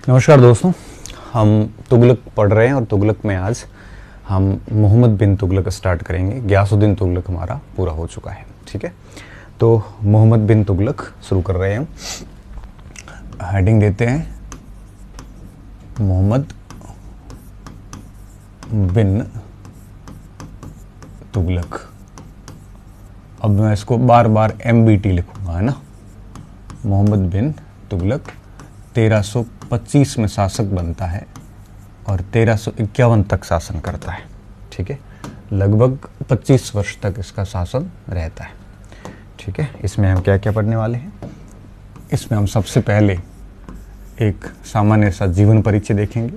नमस्कार दोस्तों, हम तुगलक पढ़ रहे हैं और तुगलक में आज हम मोहम्मद बिन तुगलक स्टार्ट करेंगे। गयासुद्दीन तुगलक हमारा पूरा हो चुका है। ठीक है, तो मोहम्मद बिन तुगलक शुरू कर रहे हैं हम। हेडिंग देते हैं मोहम्मद बिन तुगलक। अब मैं इसको बार बार MBT लिखूंगा, है ना। मोहम्मद बिन तुगलक 1325 में शासक बनता है और 1351 तक शासन करता है। ठीक है, लगभग 25 वर्ष तक इसका शासन रहता है। ठीक है, इसमें हम क्या क्या पढ़ने वाले हैं। इसमें हम सबसे पहले एक सामान्य सा जीवन परिचय देखेंगे,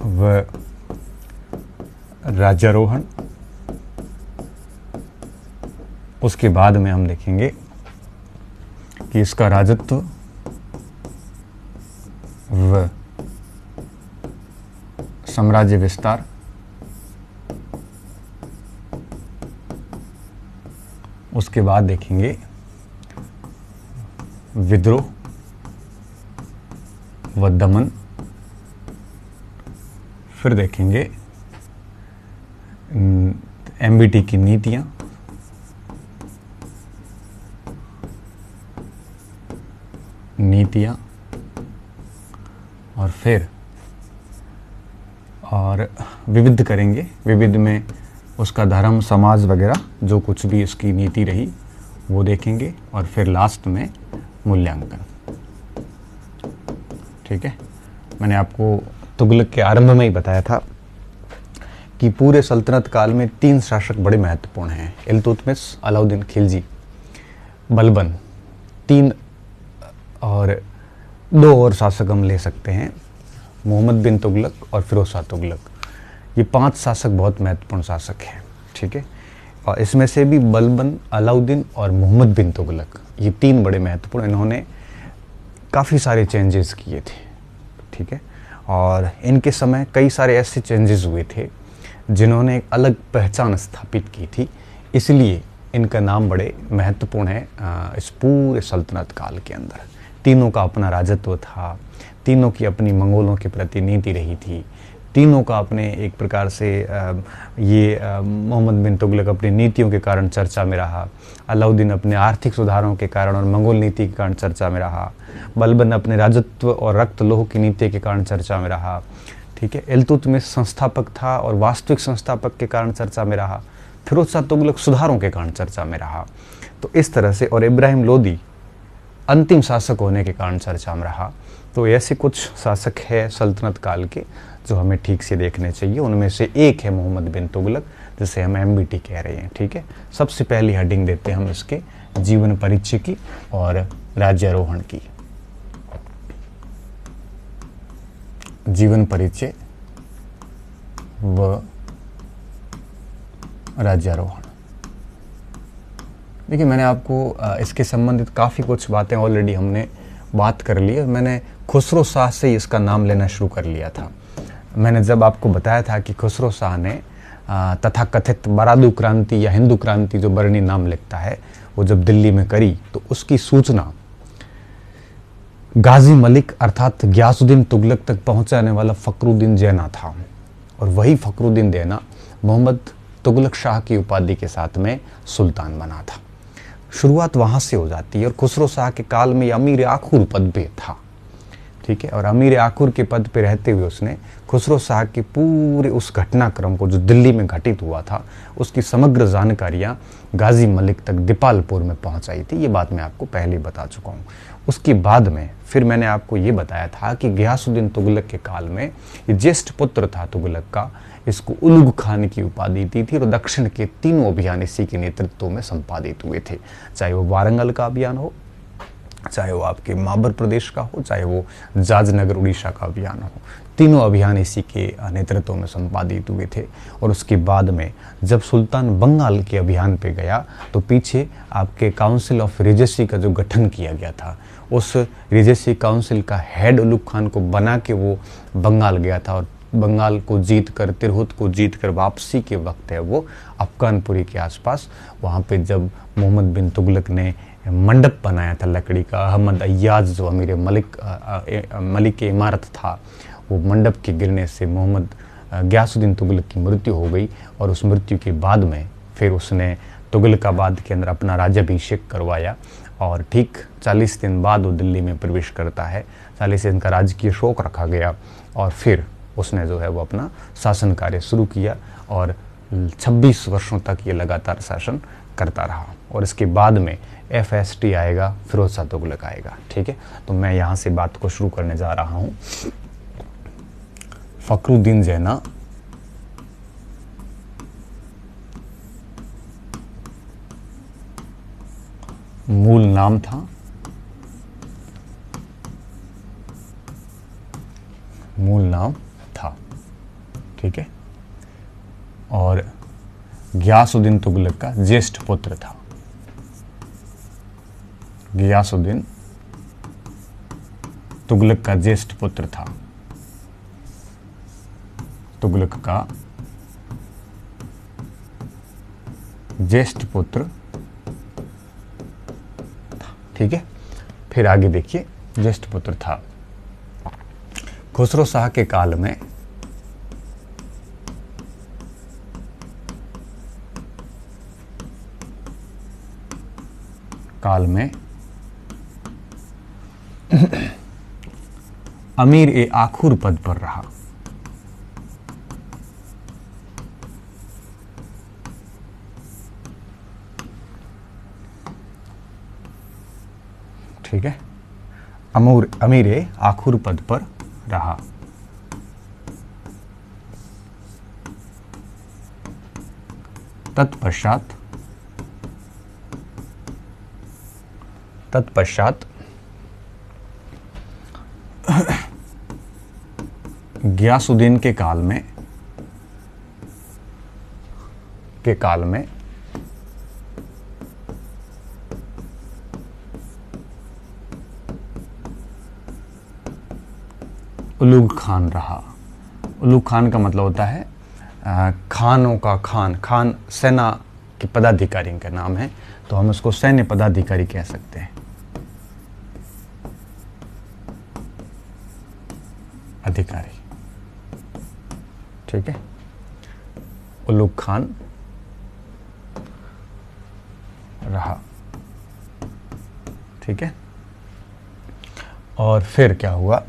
वह राज्यारोहण। उसके बाद में हम देखेंगे कि इसका राजत्व व साम्राज्य विस्तार। उसके बाद देखेंगे विद्रोह व दमन। फिर देखेंगे MBT की नीतियां। और फिर विविध करेंगे। विविध में उसका धर्म, समाज वगैरह जो कुछ भी इसकी नीति रही वो देखेंगे। और फिर लास्ट में मूल्यांकन। ठीक है, मैंने आपको तुगलक के आरंभ में ही बताया था कि पूरे सल्तनत काल में 3 शासक बड़े महत्वपूर्ण हैं, इल्तुतमिश, अलाउद्दीन खिलजी, बलबन। 3 और 2 और शासक हम ले सकते हैं, मोहम्मद बिन तुगलक और फिरोज शाह तुगलक। ये 5 शासक बहुत महत्वपूर्ण शासक हैं। ठीक है, और इसमें से भी बलबन, अलाउद्दीन और मोहम्मद बिन तुगलक, ये 3 बड़े महत्वपूर्ण। इन्होंने काफ़ी सारे चेंजेस किए थे। ठीक है, और इनके समय कई सारे ऐसे चेंजेस हुए थे जिन्होंने एक अलग पहचान स्थापित की थी, इसलिए इनका नाम बड़े महत्वपूर्ण है इस पूरे सल्तनत काल के अंदर। तीनों का अपना राजत्व था, तीनों की अपनी मंगोलों के प्रति नीति रही थी, तीनों का अपने एक प्रकार से मोहम्मद बिन तुगलक अपनी नीतियों के कारण चर्चा में रहा, अलाउद्दीन अपने आर्थिक सुधारों के कारण और मंगोल नीति के कारण चर्चा में रहा, बलबन अपने राजत्व और रक्त लोह की नीति के कारण चर्चा में रहा। ठीक है, इल्तुतमिश संस्थापक था और वास्तविक संस्थापक के कारण चर्चा में रहा, फिरोज शाह तुगलक सुधारों के कारण चर्चा में रहा। तो इस तरह से, और इब्राहिम लोदी अंतिम शासक होने के कारण चर्चा में रहा। तो ऐसे कुछ शासक है सल्तनत काल के जो हमें ठीक से देखने चाहिए। उनमें से एक है मोहम्मद बिन तुगलक, जिसे हम MBT कह रहे हैं। ठीक है, सबसे पहली हेडिंग देते हैं हम इसके जीवन परिचय की और राज्यारोहण की। जीवन परिचय व राज्यारोहण। देखिए, मैंने आपको इसके संबंधित काफ़ी कुछ बातें ऑलरेडी हमने बात कर ली है। मैंने खुसरो शाह से ही इसका नाम लेना शुरू कर लिया था। मैंने जब आपको बताया था कि खुसरो शाह ने तथाकथित बारादू क्रांति या हिंदू क्रांति, जो बरनी नाम लिखता है, वो जब दिल्ली में करी तो उसकी सूचना गाजी मलिक अर्थात गयासुद्दीन तुगलक तक पहुंचाने वाला फखरुद्दीन जैना था। और वही फखरुद्दीन जैना मोहम्मद तुगलक शाह की उपाधि के साथ में सुल्तान बना था। शुरुआत वहाँ से हो जाती है। और खुसरो शाह के काल में अमीर आखुर पद पे था। ठीक है, और अमीर आखुर के पद पे रहते हुए उसने खुसरो शाह के पूरे उस घटनाक्रम को जो दिल्ली में घटित हुआ था, उसकी समग्र जानकारियाँ गाजी मलिक तक दीपालपुर में पहुँचाई थी। ये बात मैं आपको पहले ही बता चुका हूँ। उसके बाद में फिर मैंने आपको ये बताया था कि गयासुद्दीन तुगलक के काल में ये ज्येष्ठ पुत्र था तुगलक का, इसको उलुग खान की उपाधि दी थी। और दक्षिण के 3 अभियान इसी के नेतृत्व में संपादित हुए थे, चाहे वो वारंगल का अभियान हो, चाहे वो आपके माबर प्रदेश का हो, चाहे वो जाजनगर उड़ीसा का अभियान हो। तीनों अभियान इसी के नेतृत्व में संपादित हुए थे। और उसके बाद में जब सुल्तान बंगाल के अभियान पे गया तो पीछे आपके काउंसिल ऑफ रिजेसी का जो गठन किया गया था, उस रिजेसी काउंसिल का हेड उलुग खान को बना के वो बंगाल गया था। और बंगाल को जीत कर, तिरहुत को जीत कर वापसी के वक्त है वो अफगानपुरी के आसपास, वहाँ पे जब मोहम्मद बिन तुगलक ने मंडप बनाया था लकड़ी का। अहमद अय्याज जो अमीर मलिक इमारत था, वो मंडप के गिरने से मोहम्मद गियासुद्दीन तुगलक की मृत्यु हो गई। और उस मृत्यु के बाद में फिर उसने तुगलकाबाद के अंदर अपना राज्याभिषेक करवाया और ठीक 40 दिन बाद वो दिल्ली में प्रवेश करता है। 40 दिन का राजकीय शोक रखा गया और फिर उसने जो है वो अपना शासन कार्य शुरू किया और 26 वर्षों तक ये लगातार शासन करता रहा। और इसके बाद में FST आएगा, फिरोज शाह तुगलक आएगा। ठीक है, तो मैं यहाँ से बात को शुरू करने जा रहा हूँ। फखरुद्दीन जैना मूल नाम था, ठीक है, और गियासुद्दीन तुगलक का ज्येष्ठ पुत्र था। गियासुद्दीन तुगलक का ज्येष्ठ पुत्र था। तुगलक का ज्येष्ठ पुत्र था। ठीक है, फिर आगे देखिए, ज्येष्ठ पुत्र था। खुसरो शाह के काल में अमीर ए आखुर पद पर रहा। ठीक है, अमीर ए आखुर पद पर रहा। तत्पश्चात गियासुद्दीन के काल में उलूग खान रहा। उलूग खान का मतलब होता है खानों का खान सेना के पदाधिकारी का नाम है, तो हम उसको सैन्य पदाधिकारी कह सकते हैं, अधिकारी। ठीक है, उलूग खान रहा। ठीक है, और फिर क्या हुआ,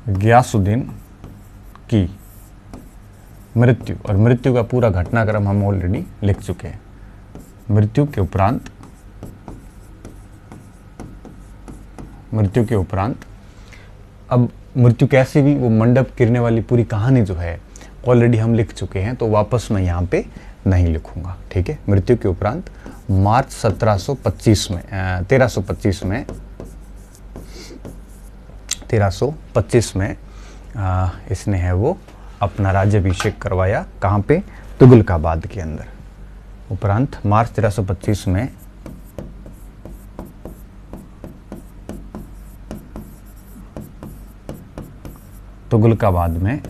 गियासुद्दीन की मृत्यु, और मृत्यु का पूरा घटनाक्रम हम ऑलरेडी लिख चुके हैं। मृत्यु के उपरांत अब मृत्यु कैसे हुई, वो मंडप गिरने वाली पूरी कहानी जो है ऑलरेडी हम लिख चुके हैं, तो वापस मैं यहाँ पे नहीं लिखूंगा। ठीक है, मृत्यु के उपरांत मार्च 1325 में इसने है वो अपना राज्याभिषेक करवाया। कहाँ पे, तुगलकाबाद के अंदर। उपरांत मार्च 1325 में तुगलकाबाद में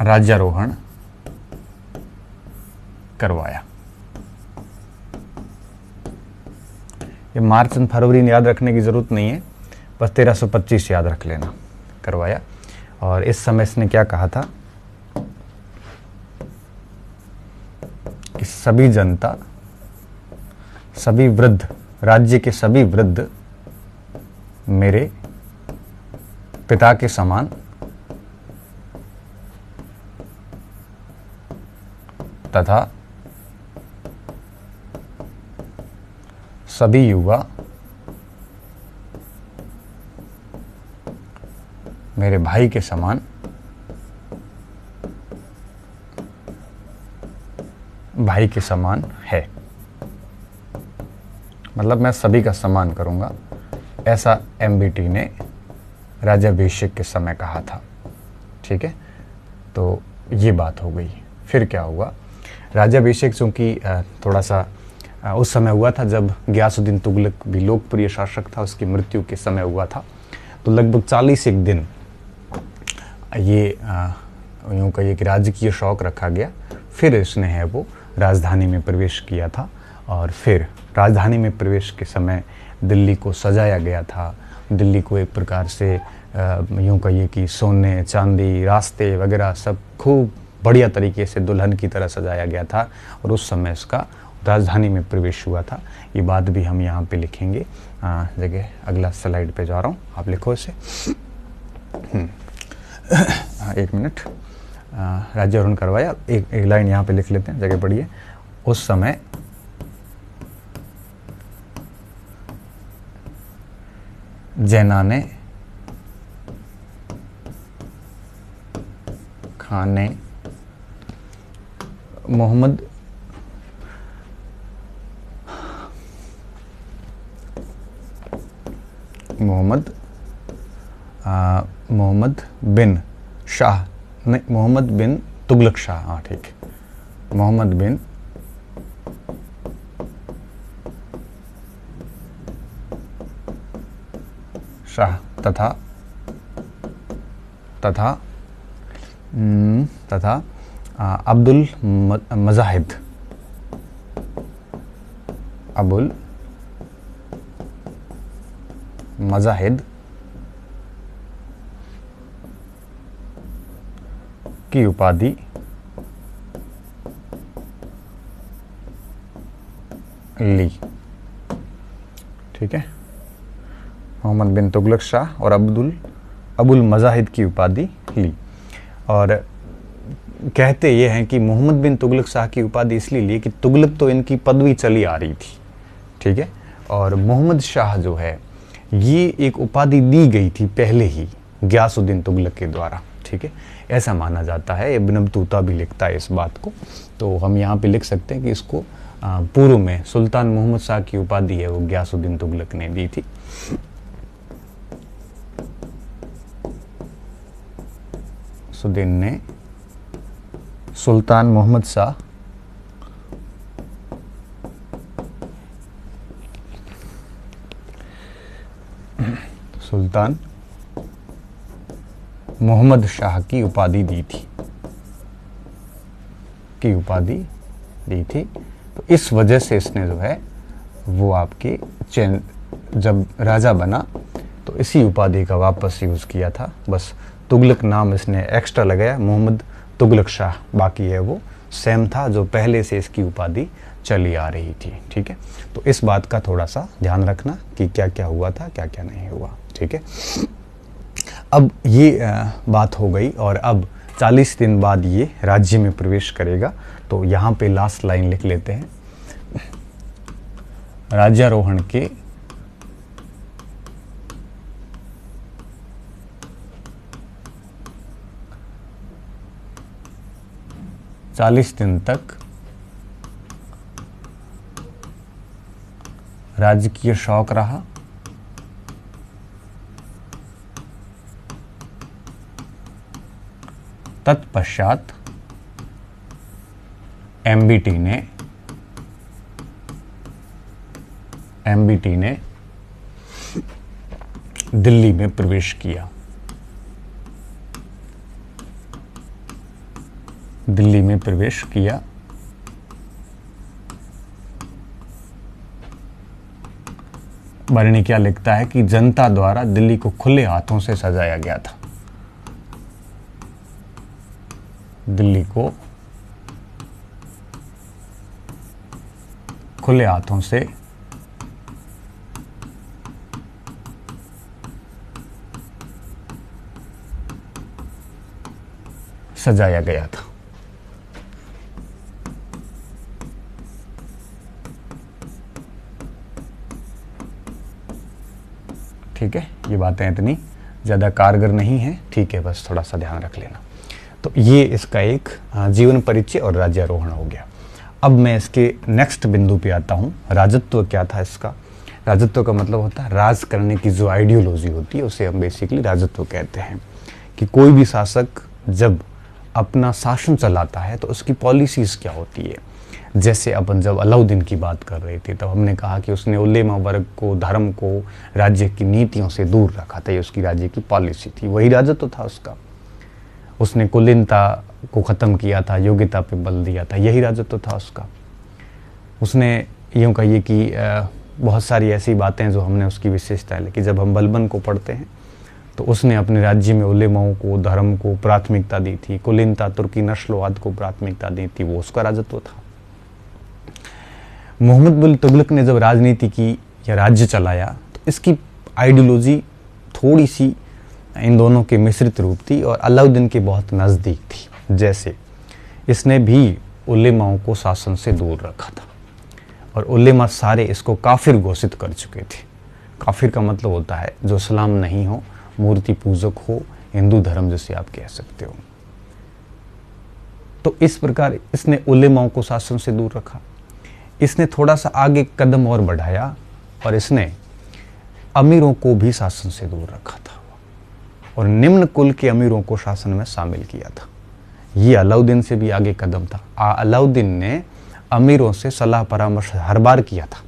राज्यारोहण करवाया। ये मार्च और फरवरी याद रखने की जरूरत नहीं है, बस 1325 याद रख लेना, करवाया। और इस समय इसने क्या कहा था कि सभी जनता, सभी वृद्ध, राज्य के सभी वृद्ध मेरे पिता के समान तथा सभी युवा मेरे भाई के समान है। मतलब मैं सभी का सम्मान करूंगा, ऐसा MBT ने राज्याभिषेक के समय कहा था। ठीक है, तो ये बात हो गई। फिर क्या हुआ, राज्याभिषेक चूंकि थोड़ा सा उस समय हुआ था जब गियासुद्दीन तुगलक भी लोकप्रिय शासक था, उसकी मृत्यु के समय हुआ था, तो लगभग 40 दिन ये यूँ कहिए कि राजकीय शौक रखा गया। फिर इसने है वो राजधानी में प्रवेश किया था। और फिर राजधानी में प्रवेश के समय दिल्ली को सजाया गया था। दिल्ली को एक प्रकार से यूँ कहिए कि सोने चांदी रास्ते वगैरह सब खूब बढ़िया तरीके से दुल्हन की तरह सजाया गया था और उस समय इसका राजधानी में प्रवेश हुआ था। ये बात भी हम यहाँ पे लिखेंगे। जगह अगला स्लाइड पे जा रहा हूँ, आप लिखो इसे। एक मिनट, राज्यारोहण करवाया। एक लाइन यहाँ पे लिख लेते हैं, जगह पढ़िए। उस समय जैना ने खान ने मोहम्मद बिन शाह नहीं, मोहम्मद बिन तुगलक शाह, हाँ ठीक है, मोहम्मद बिन शाह तथा अब्दुल मजाहिद की उपाधि ली। ठीक है, मोहम्मद बिन तुगलक शाह और अबुल मजाहिद की उपाधि ली। और कहते ये हैं कि मोहम्मद बिन तुगलक शाह की उपाधि इसलिए ली कि तुगलक तो इनकी पदवी चली आ रही थी, ठीक है, और मोहम्मद शाह जो है ये एक उपाधि दी गई थी पहले ही गियासुद्दीन तुगलक के द्वारा, ठीक है, ऐसा माना जाता है। इब्न बतूता भी लिखता है इस बात को, तो हम यहाँ पे लिख सकते हैं कि इसको पूर्व में सुल्तान मोहम्मद शाह की उपाधि है वो गियासुद्दीन तुगलक ने दी थी। सुद्दीन ने सुल्तान मोहम्मद शाह सुल्तान मोहम्मद शाह की उपाधि दी थी। तो इस वजह से इसने जो है वो आपके जब राजा बना तो इसी उपाधि का वापस यूज़ किया था। बस तुगलक नाम इसने एक्स्ट्रा लगाया, मोहम्मद तुगलक शाह, बाकी है वो सेम था जो पहले से इसकी उपाधि चली आ रही थी। ठीक है, तो इस बात का थोड़ा सा ध्यान रखना कि क्या क्या हुआ था, क्या क्या नहीं हुआ। ठीक है, अब ये बात हो गई और अब 40 दिन बाद ये राज्य में प्रवेश करेगा। तो यहाँ पे लास्ट लाइन लिख लेते हैं, राज्यारोहण के 40 दिन तक राजकीय शौक रहा। तत्पश्चात एमबीटी ने दिल्ली में प्रवेश किया। बरनी क्या लिखता है कि जनता द्वारा दिल्ली को खुले हाथों से सजाया गया था। दिल्ली को खुले हाथों से सजाया गया था। ठीक है, ये बातें इतनी ज़्यादा कारगर नहीं है, ठीक है, बस थोड़ा सा ध्यान रख लेना। तो ये इसका एक जीवन परिचय और राज्यारोहण हो गया। अब मैं इसके नेक्स्ट बिंदु पे आता हूँ। राजत्व क्या था इसका? राजत्व का मतलब होता है राज करने की जो आइडियोलॉजी होती है उसे हम बेसिकली राजत्व कहते हैं। कि कोई भी शासक जब अपना शासन चलाता है तो उसकी पॉलिसीज़ क्या होती है। जैसे अपन जब अलाउद्दीन की बात कर रहे थे तब हमने कहा कि उसने उलेमा वर्ग को, धर्म को राज्य की नीतियों से दूर रखा था, ये उसकी राज्य की पॉलिसी थी, वही राजत्व था उसका। उसने कुलीनता को ख़त्म किया था, योग्यता पे बल दिया था, यही राजत्व था उसका। उसने यूँ कहिए कि बहुत सारी ऐसी बातें जो हमने उसकी विशेषता है, लेकिन जब हम बलबन को पढ़ते हैं तो उसने अपने राज्य में उलेमाओं को, धर्म को प्राथमिकता दी थी, कुलीनता, तुर्की नस्लवाद को प्राथमिकता दी थी, वो उसका राजत्व था। मोहम्मद बिन तुगलक ने जब राजनीति की या राज्य चलाया तो इसकी आइडियोलॉजी थोड़ी सी इन दोनों के मिश्रित रूप थी और अलाउद्दीन के बहुत नज़दीक थी। जैसे इसने भी उलेमाओं को शासन से दूर रखा था और उलेमा सारे इसको काफिर घोषित कर चुके थे। काफिर का मतलब होता है जो इस्लाम नहीं हो, मूर्ति पूजक हो, हिंदू धर्म जैसे आप कह सकते हो। तो इस प्रकार इसने उलेमाओं को शासन से दूर रखा। इसने थोड़ा सा आगे कदम और बढ़ाया और इसने अमीरों को भी शासन से दूर रखा था और निम्न कुल के अमीरों को शासन में शामिल किया था। ये अलाउद्दीन से भी आगे कदम था। अलाउद्दीन ने अमीरों से सलाह परामर्श हर बार किया था,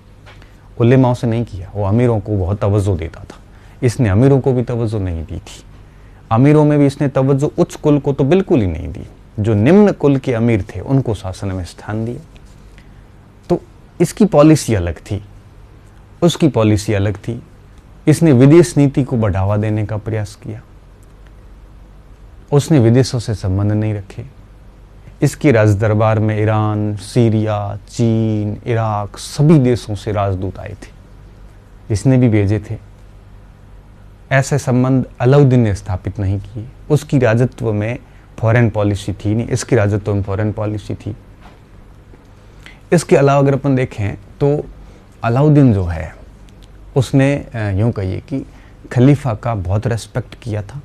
उलेमाओं से नहीं किया। वो अमीरों को बहुत तवज्जो देता था, इसने अमीरों को भी तवज्जो नहीं दी थी। अमीरों में भी इसने तवज्जो उच्च कुल को तो बिल्कुल ही नहीं दी, जो निम्न कुल के अमीर थे उनको शासन में स्थान दिया। तो इसकी पॉलिसी अलग थी, उसकी पॉलिसी अलग थी। इसने विदेश नीति को बढ़ावा देने का प्रयास किया, उसने विदेशों से संबंध नहीं रखे। इसके राज दरबार में ईरान, सीरिया, चीन, इराक सभी देशों से राजदूत आए थे, इसने भी भेजे थे। ऐसे संबंध अलाउद्दीन ने स्थापित नहीं किए। उसकी राजत्व में फॉरेन पॉलिसी थी नहीं, इसकी राजत्व में फॉरेन पॉलिसी थी। इसके अलावा अगर अपन देखें तो अलाउद्दीन जो है उसने यूँ कहिए कि खलीफा का बहुत रेस्पेक्ट किया था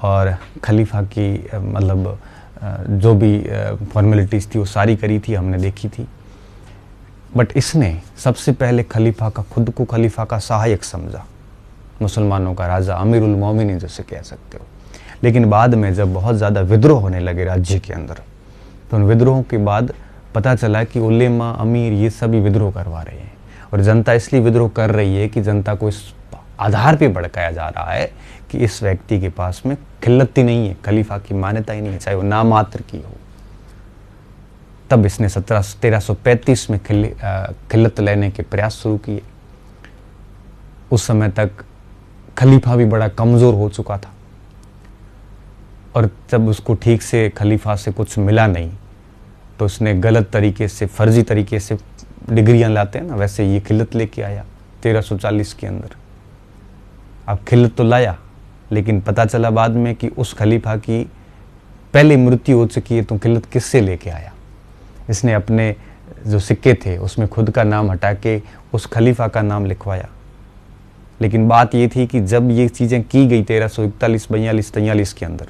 और खलीफा की मतलब जो भी फॉर्मेलिटीज़ थी वो सारी करी थी, हमने देखी थी। बट इसने सबसे पहले खलीफा का, खुद को खलीफा का सहायक समझा, मुसलमानों का राजा, अमीरुल मोमिनीन जैसे कह सकते हो। लेकिन बाद में जब बहुत ज़्यादा विद्रोह होने लगे राज्य के अंदर, तो उन विद्रोहों के बाद पता चला कि उलेमा, अमीर ये सभी विद्रोह करवा रहे हैं और जनता इसलिए विद्रोह कर रही है कि जनता को इस आधार पे भड़काया जा रहा है कि इस व्यक्ति के पास में खिल्लत ही नहीं है, खलीफा की मान्यता ही नहीं है, चाहे वो नामात्र की हो। तब इसने 1335 में खिल्लत लेने के प्रयास शुरू किए। उस समय तक खलीफा भी बड़ा कमज़ोर हो चुका था और जब उसको ठीक से खलीफा से कुछ मिला नहीं तो उसने गलत तरीके से, फर्जी तरीके से डिग्रियां लाते हैं ना, वैसे ये खिल्लत लेके आया 1340 के अंदर। अब खिल्लत तो लाया, लेकिन पता चला बाद में कि उस खलीफा की पहले मृत्यु हो चुकी है, तो खिल्लत किससे लेके आया? इसने अपने जो सिक्के थे उसमें खुद का नाम हटा के उस खलीफा का नाम लिखवाया। लेकिन बात ये थी कि जब ये चीज़ें की गई 1341, 42, 43 के अंदर,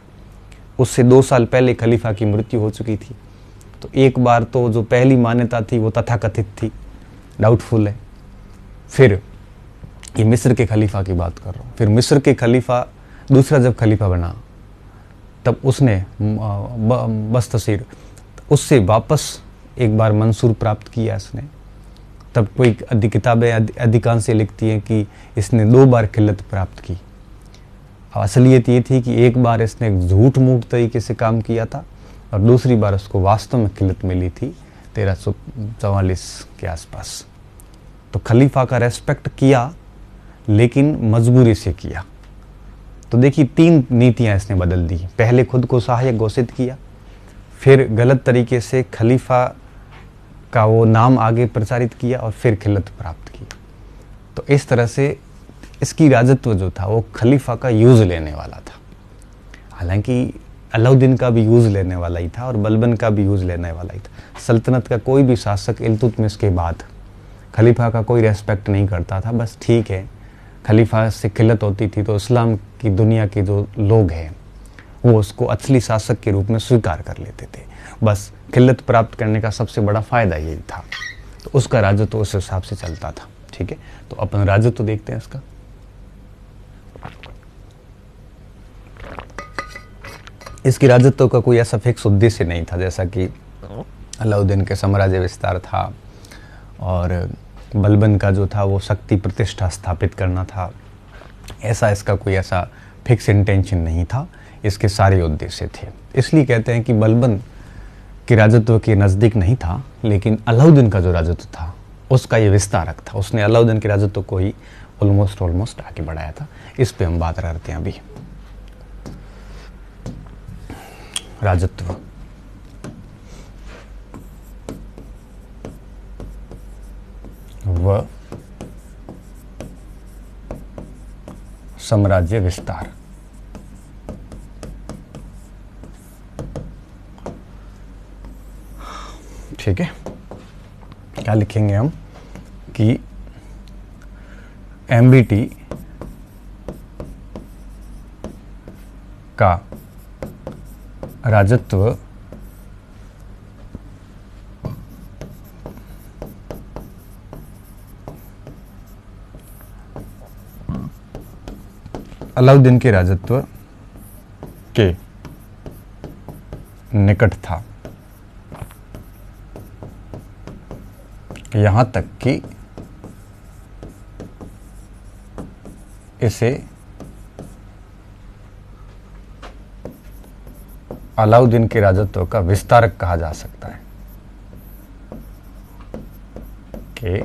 उससे 2 साल पहले खलीफा की मृत्यु हो चुकी थी। तो एक बार तो जो पहली मान्यता थी वो तथाकथित थी, डाउटफुल है। फिर ये मिस्र के खलीफा की बात कर रहा हूँ। फिर मिस्र के खलीफा दूसरा जब खलीफा बना तब उसने बस्तसीर उससे वापस एक बार मंसूर प्राप्त किया इसने। तब कोई किताबें अधिकांश लिखती हैं कि इसने 2 बार खिल्लत प्राप्त की। असलियत ये थी कि एक बार इसने झूठ मूठ तरीके से काम किया था और दूसरी बार उसको वास्तव में खिल्लत मिली थी 1344 के आसपास। तो खलीफा का रेस्पेक्ट किया लेकिन मजबूरी से किया। तो देखिए 3 नीतियां इसने बदल दी। पहले खुद को सहायक घोषित किया, फिर गलत तरीके से खलीफा का वो नाम आगे प्रचारित किया और फिर खिल्लत प्राप्त की। तो इस तरह से इसकी राजत्व जो था वो खलीफा का यूज़ लेने वाला था। हालांकि अलाउद्दीन का भी यूज़ लेने वाला ही था और बलबन का भी यूज़ लेने वाला ही था। सल्तनत का कोई भी शासक इल्तुतमिश के बाद खलीफा का कोई रेस्पेक्ट नहीं करता था। बस ठीक है, खलीफा से खिल्लत होती थी तो इस्लाम की दुनिया के जो लोग हैं वो उसको असली शासक के रूप में स्वीकार कर लेते थे। बस खिल्लत प्राप्त करने का सबसे बड़ा फ़ायदा यही था। तो उसका राजत्व उस हिसाब से चलता था। ठीक है, तो अपन राजत्व देखते हैं इसका। इसकी राजत्व का कोई ऐसा फिक्स उद्देश्य नहीं था जैसा कि अलाउद्दीन के साम्राज्य विस्तार था और बलबन का जो था वो शक्ति प्रतिष्ठा स्थापित करना था। ऐसा इसका कोई ऐसा फिक्स इंटेंशन नहीं था। इसके सारे उद्देश्य थे। इसलिए कहते हैं कि बलबन के राजत्व के नज़दीक नहीं था, लेकिन अलाउद्दीन का जो राजत्व था उसका ये विस्तारक था। उसने अलाउद्दीन के राजत्व को ही ऑलमोस्ट आगे बढ़ाया था। इस पे हम बात करते हैं अभी। राजत्व, व साम्राज्य विस्तार। ठीक है, क्या लिखेंगे हम कि एमबीटी का राजत्व अलाउद्दीन के राजत्व के निकट था, यहां तक कि इसे अलाउद्दीन के राजत्व का विस्तारक कहा जा सकता है। कि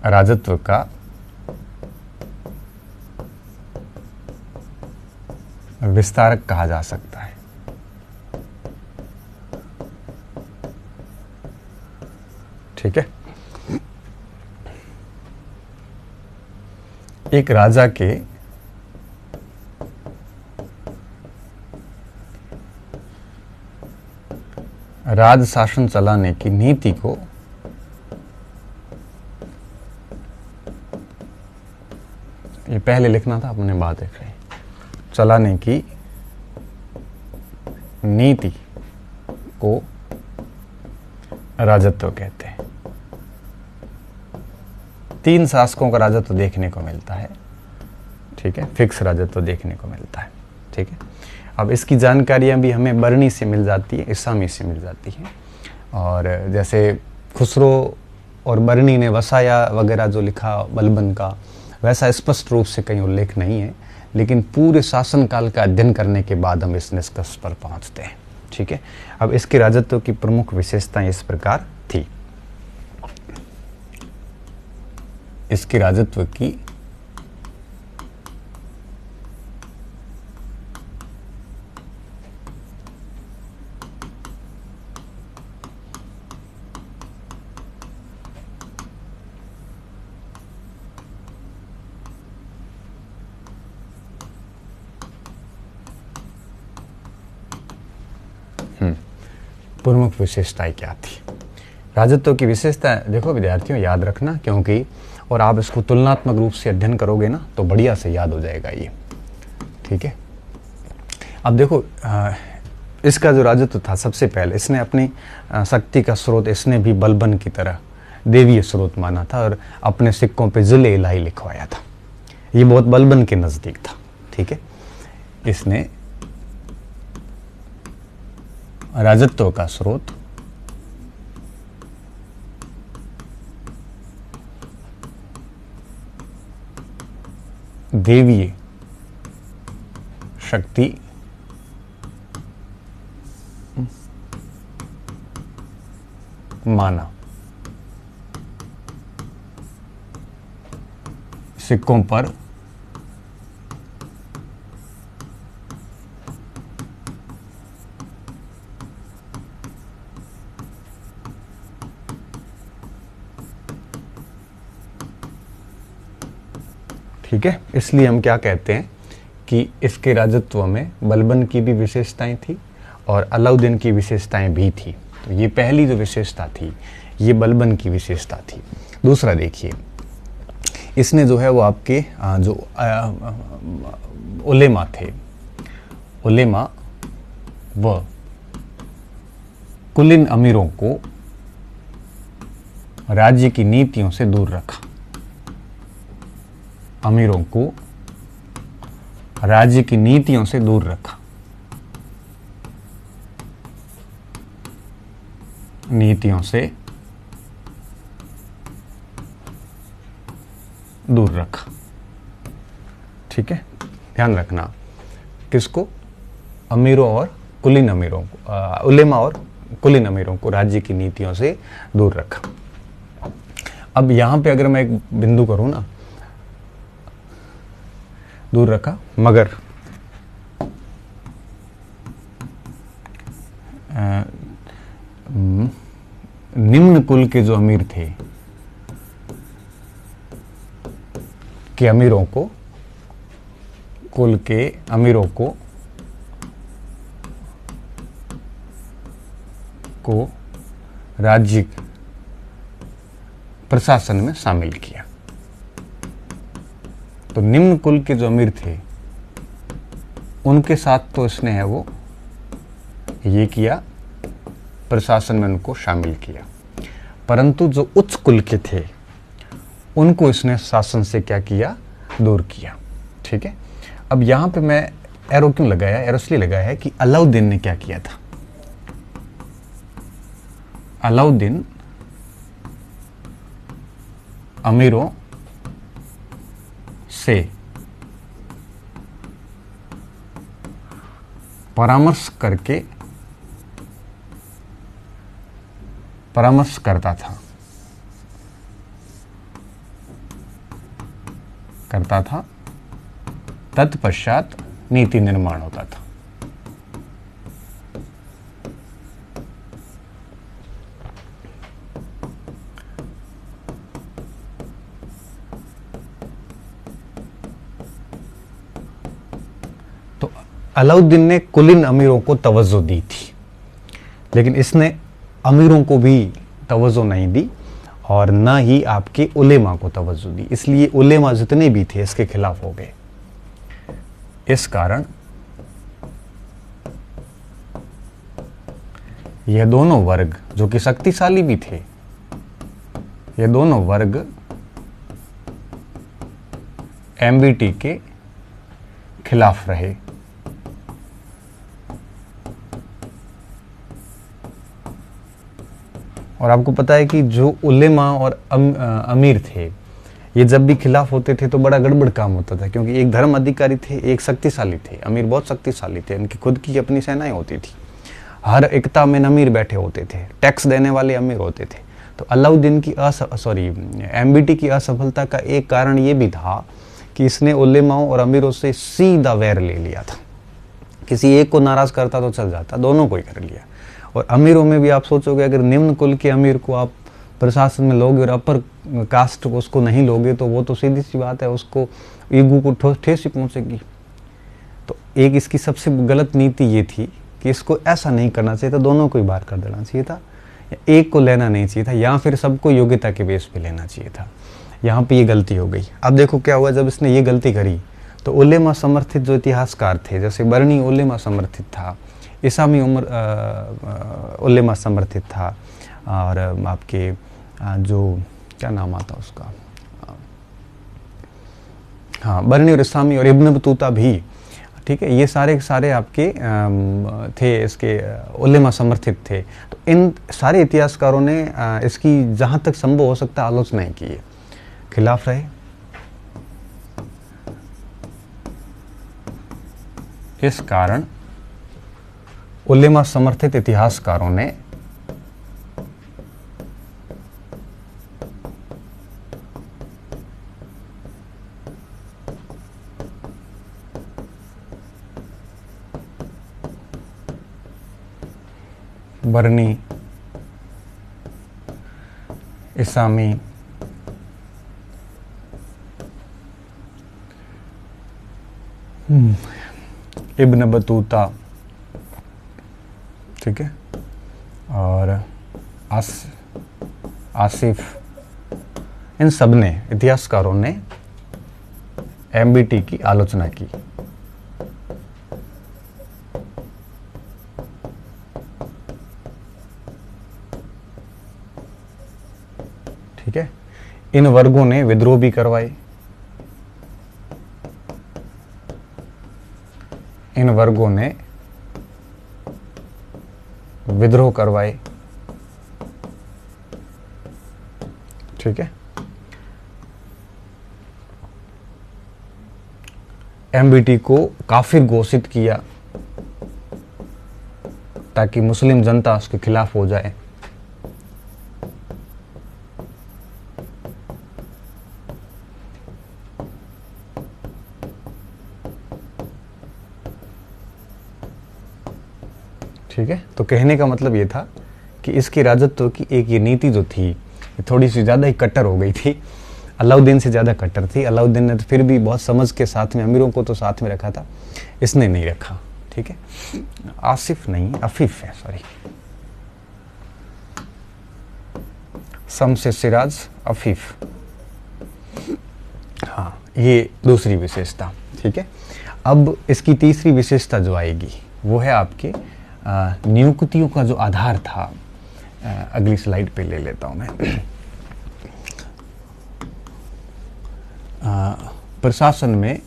राजत्व का विस्तारक कहा जा सकता है। ठीक है, एक राजा के राज शासन चलाने की नीति को ये पहले लिखना था, अपने बात देख रहे हैं। चलाने की नीति को राजत्व कहते हैं। 3 शासकों का राजत्व देखने को मिलता है। ठीक है, फिक्स राजत्व देखने को मिलता है। ठीक है, अब इसकी जानकारियां भी हमें बरनी से मिल जाती है, इसामी से मिल जाती है। और जैसे खुसरो और बरनी ने वसाया वगैरह जो लिखा बलबन का, वैसा स्पष्ट रूप से कहीं उल्लेख नहीं है, लेकिन पूरे शासनकाल का अध्ययन करने के बाद हम इस निष्कर्ष पर पहुंचते हैं। ठीक है, अब इसके राजत्व की प्रमुख विशेषताएं इस प्रकार थी। इसके राजत्व की प्रमुख विशेषताएं क्या थी। राजत्व की विशेषता देखो विद्यार्थियों, याद रखना, क्योंकि और आप इसको तुलनात्मक रूप से अध्ययन करोगे ना तो बढ़िया से याद हो जाएगा ये। ठीक है, अब देखो इसका जो राजत्व था, सबसे पहले इसने अपनी शक्ति का स्रोत इसने भी बलबन की तरह देवीय स्रोत माना था और अपने सिक्कों पे जिले इलाही लिखवाया था। ये बहुत बलबन के नजदीक था। ठीक है, इसने राजत्व का स्रोत देवीय शक्ति माना। सिक्कों पर ठीक है, इसलिए हम क्या कहते हैं कि इसके राजत्व में बलबन की भी विशेषताएं थी और अलाउद्दीन की विशेषताएं भी थी। तो ये पहली जो विशेषता थी ये बलबन की विशेषता थी। दूसरा देखिए, इसने जो है वो आपके जो उलेमा थे, उलेमा व कुलीन अमीरों को राज्य की नीतियों से दूर रखा। अमीरों को राज्य की नीतियों से दूर रखा। नीतियों से दूर रखा। ठीक है, ध्यान रखना, किसको? अमीरों और कुलीन अमीरों को, उलेमा और कुलीन अमीरों को राज्य की नीतियों से दूर रखा। अब यहां पे अगर मैं एक बिंदु करूं ना, दूर रखा, मगर निम्न कुल के जो अमीर थे कि अमीरों को, कुल के अमीरों को राज्य प्रशासन में शामिल किया। तो निम्न कुल के जो अमीर थे उनके साथ तो इसने है वो ये किया, प्रशासन में उनको शामिल किया, परंतु जो उच्च कुल के थे उनको इसने शासन से क्या किया? दूर किया। ठीक है, अब यहां पे मैं एरो क्यों लगाया? एरो इसलिए लगाया है कि अलाउद्दीन ने क्या किया था। अलाउद्दीन अमीरों से परामर्श करता था, तत्पश्चात नीति निर्माण होता था। तो अलाउद्दीन ने कुलीन अमीरों को तवज्जो दी थी, लेकिन इसने अमीरों को भी तवज्जो नहीं दी और न ही आपके उलेमा को तवज्जो दी। इसलिए उलेमा जितने भी थे इसके खिलाफ हो गए। इस कारण यह दोनों वर्ग जो कि शक्तिशाली भी थे, ये दोनों वर्ग एमबीटी के खिलाफ रहे। और आपको पता है कि जो उलेमा और अमीर थे, ये जब भी खिलाफ होते थे तो बड़ा गड़बड़ काम होता था, क्योंकि एक धर्म अधिकारी थे, एक शक्तिशाली थे। अमीर बहुत शक्तिशाली थे, इनकी खुद की अपनी सेनाएं होती थी, हर एकता में अमीर बैठे होते थे, टैक्स देने वाले अमीर होते थे। तो अलाउद्दीन की एमबीटी की असफलता का एक कारण ये भी था कि इसने उलेमाओं और अमीरों से सीधा वैर ले लिया था। किसी एक को नाराज करता तो चल जाता, दोनों को ही कर लिया। और अमीरों में भी आप सोचोगे, अगर निम्न कुल के अमीर को आप प्रशासन में लोगे और अपर कास्ट को उसको नहीं लोगे तो वो तो सीधी सी बात है, उसको ईगो को ठेस ही पहुंचेगी। तो एक इसकी सबसे गलत नीति ये थी कि इसको ऐसा नहीं करना चाहिए था, दोनों को ही बाहर कर देना चाहिए था, एक को लेना नहीं चाहिए था, या फिर सबको योग्यता के बेस पे लेना चाहिए था। यहाँ पे ये गलती हो गई। अब देखो क्या हुआ, जब इसने ये गलती करी तो उलेमा समर्थित जो इतिहासकार थे, जैसे बर्नी उलेमा समर्थित था, इसामी उलेमा समर्थित था, और आपके जो क्या नाम आता उसका, हाँ, बर्नी और इसामी और इब्न बतूता भी, ठीक है, ये सारे सारे आपके थे, इसके उलेमा समर्थित थे। तो इन सारे इतिहासकारों ने इसकी जहाँ तक संभव हो सकता है आलोचना की है, खिलाफ रहे। इस कारण उलेमा समर्थित इतिहासकारों ने बर्नी, इसामी, इब्न बतूता, ठीक है, और आसिफ, इन सब ने इतिहासकारों ने एमबीटी की आलोचना की। ठीक है, इन वर्गों ने विद्रोह भी करवाए, इन वर्गों ने विद्रोह करवाए। ठीक है, एमबीटी को काफिर घोषित किया ताकि मुस्लिम जनता उसके खिलाफ हो जाए। ठीक है, तो कहने का मतलब ये था कि इसकी राजत्व की एक ये नीति जो थी ये थोड़ी सी ज़्यादा ही कट्टर हो गई थी, अलाउद्दीन से ज़्यादा कट्टर थी। अलाउद्दीन ने तो फिर भी बहुत समझ के साथ में अमीरों को तो साथ में रखा था, इसने नहीं रखा। ठीक है, आसिफ नहीं, अफीफ है, सॉरी, शम्स सिराज अफीफ। हाँ, ये दूसरी विशेषता। ठीक है, अब इसकी तीसरी विशेषता जो आएगी वो है आपके नियुक्तियों का जो आधार था। अगली स्लाइड पे ले लेता हूं मैं। प्रशासन में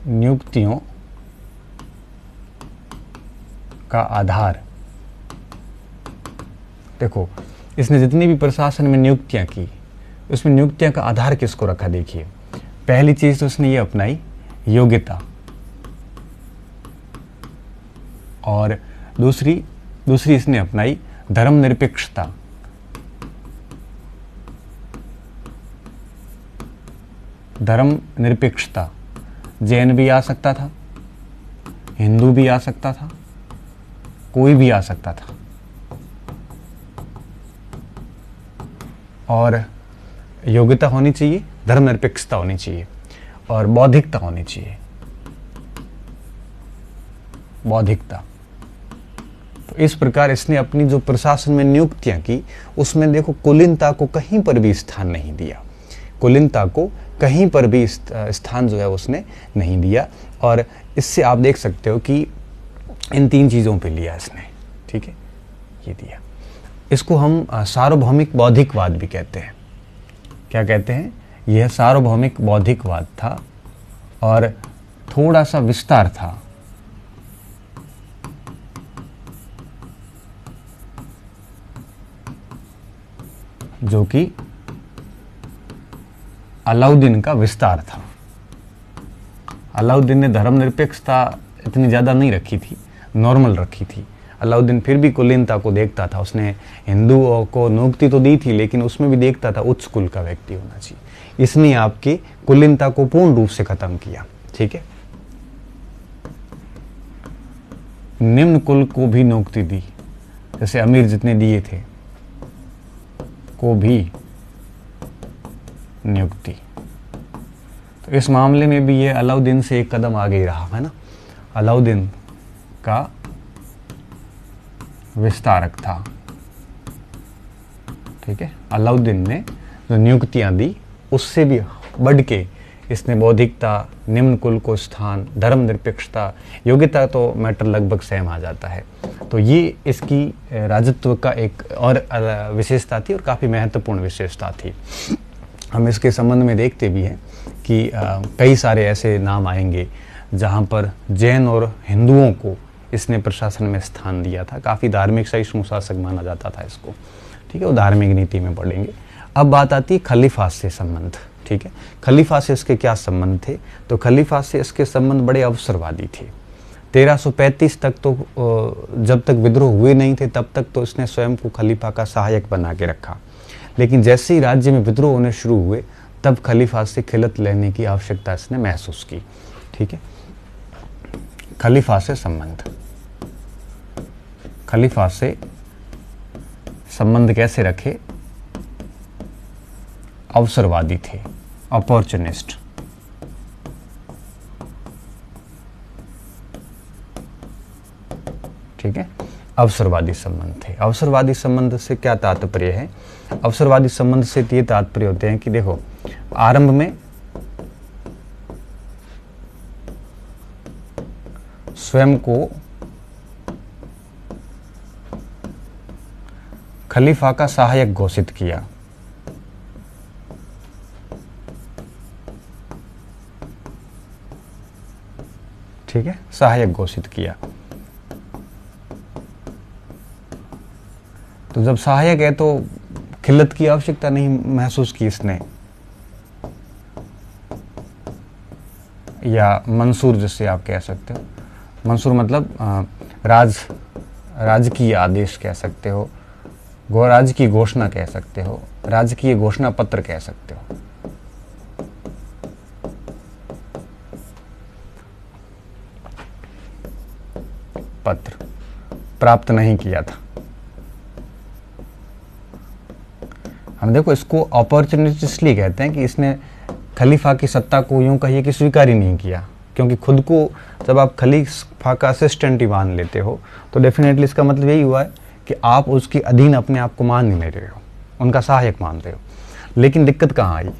नियुक्तियों का आधार, देखो इसने जितनी भी प्रशासन में नियुक्तियां की उसमें नियुक्तियां का आधार किसको रखा। देखिए, पहली चीज तो उसने ये अपनाई योग्यता, और दूसरी इसने अपनाई धर्मनिरपेक्षता। धर्मनिरपेक्षता, जैन भी आ सकता था, हिंदू भी आ सकता था, कोई भी आ सकता था, और योग्यता होनी चाहिए, धर्मनिरपेक्षता होनी चाहिए, और बौद्धिकता होनी चाहिए। बौद्धिकता, तो इस प्रकार इसने अपनी जो प्रशासन में नियुक्तियां की उसमें देखो कुलीनता को कहीं पर भी स्थान नहीं दिया। कुलीनता को कहीं पर भी स्थान जो है उसने नहीं दिया, और इससे आप देख सकते हो कि इन तीन चीज़ों पे लिया इसने। ठीक है, ये दिया। इसको हम सार्वभौमिक बौद्धिकवाद भी कहते हैं। क्या कहते हैं? यह सार्वभौमिक बौद्धिकवाद था और थोड़ा सा विस्तार था। जो कि अलाउद्दीन का विस्तार था। अलाउद्दीन ने धर्मनिरपेक्षता इतनी ज़्यादा नहीं रखी थी, नॉर्मल रखी थी। अलाउद्दीन फिर भी कुलीनता को देखता था। उसने हिंदुओं को नियुक्ति तो दी थी, लेकिन उसमें भी देखता था उच्च कुल का व्यक्ति होना चाहिए। इसने आपकी कुलीनता को पूर्ण रूप से खत्म किया। ठीक है, निम्न कुल को भी नियुक्ति दी, जैसे अमीर जितने दिए थे को भी नियुक्ति। तो इस मामले में भी ये अलाउद्दीन से एक कदम आगे ही रहा है ना। अलाउद्दीन का विस्तारक था। ठीक है, अलाउद्दीन ने जो नियुक्तियां दी उससे भी बढ़ के इसने बौद्धिकता, निम्न कुल को स्थान, धर्मनिरपेक्षता, योग्यता तो मैटर लगभग सेम आ जाता है। तो ये इसकी राजत्व का एक और विशेषता थी और काफ़ी महत्वपूर्ण विशेषता थी। हम इसके संबंध में देखते भी हैं कि कई सारे ऐसे नाम आएंगे जहाँ पर जैन और हिंदुओं को इसने प्रशासन में स्थान दिया था। काफ़ी धार्मिक सहिष्णु शासक माना जाता था इसको। ठीक है, वो धार्मिक नीति में पढ़ेंगे। अब बात आती है खलीफा से संबंध। ठीक है, खलीफा से इसके क्या संबंध थे? तो खलीफा से इसके संबंध बड़े अवसरवादी थे। 1335 तक तो जब तक विद्रोह हुए नहीं थे तब तक तो इसने स्वयं को खलीफा का सहायक बना के रखा, लेकिन जैसे ही राज्य में विद्रोह होने शुरू हुए तब खलीफा से खिलत लेने की आवश्यकता इसने महसूस की। ठीक है, खलीफा से संबंध। खलीफा से संबंध कैसे रखे? अवसरवादी थे, अपॉर्चुनिस्ट। ठीक है, अवसरवादी संबंध थे। अवसरवादी संबंध से क्या तात्पर्य है? अवसरवादी संबंध से ये तात्पर्य होते हैं कि देखो, आरंभ में स्वयं को खलीफा का सहायक घोषित किया। ठीक है, सहायक घोषित किया। तो जब सहायक है तो खिल्लत की आवश्यकता नहीं महसूस की इसने, या मंसूर जिससे आप कह सकते हो। मंसूर मतलब राजकीय आदेश कह सकते हो, राज्य की घोषणा कह सकते हो, राजकीय घोषणा पत्र कह सकते हो। पत्र प्राप्त नहीं किया था। हम देखो इसको अपॉर्चुनिटी इसलिए कहते हैं कि इसने खलीफा की सत्ता को यूं कहिए कि स्वीकार ही नहीं किया, क्योंकि खुद को जब आप खलीफा का असिस्टेंट ही मान लेते हो तो डेफिनेटली इसका मतलब यही हुआ है कि आप उसके अधीन अपने आप को मान ही नहीं रहे हो, उनका सहायक मान रहे हो। लेकिन दिक्कत कहाँ आई?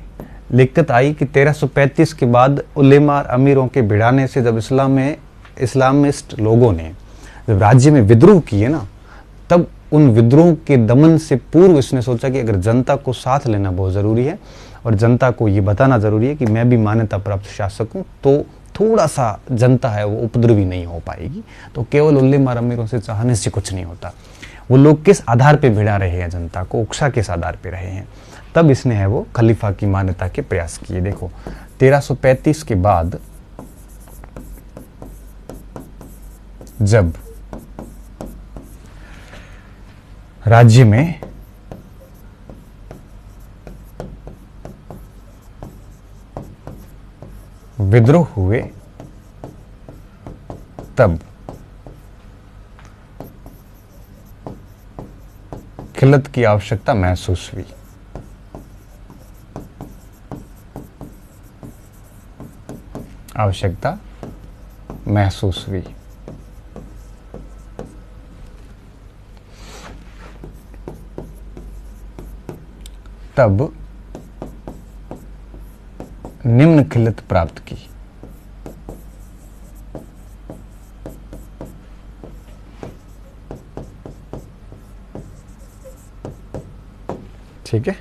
दिक्कत आई कि 1335 के बाद उलेमा अमीरों के भिड़ाने से जब इस्लामिस्ट लोगों ने जब राज्य में विद्रोह किए ना, तब उन विद्रोह के दमन से पूर्व इसने सोचा कि अगर जनता को साथ लेना बहुत ज़रूरी है और जनता को ये बताना ज़रूरी है कि मैं भी मान्यता प्राप्त शासक हूँ, तो थोड़ा सा जनता है वो उपद्रवी नहीं हो पाएगी। तो केवल उल्लेमा अमीरों से चाहने से कुछ नहीं होता। वो लोग किस आधार पे भिड़ा रहे हैं जनता को, उकसा किस आधार पे रहे हैं, तब इसने है वो खलीफा की मान्यता के प्रयास किए। देखो 1335 के बाद जब राज्य में विद्रोह हुए, तब खिलत की आवश्यकता महसूस हुई। आवश्यकता महसूस हुई। तब निम्न खिलत प्राप्त की। ठीक है,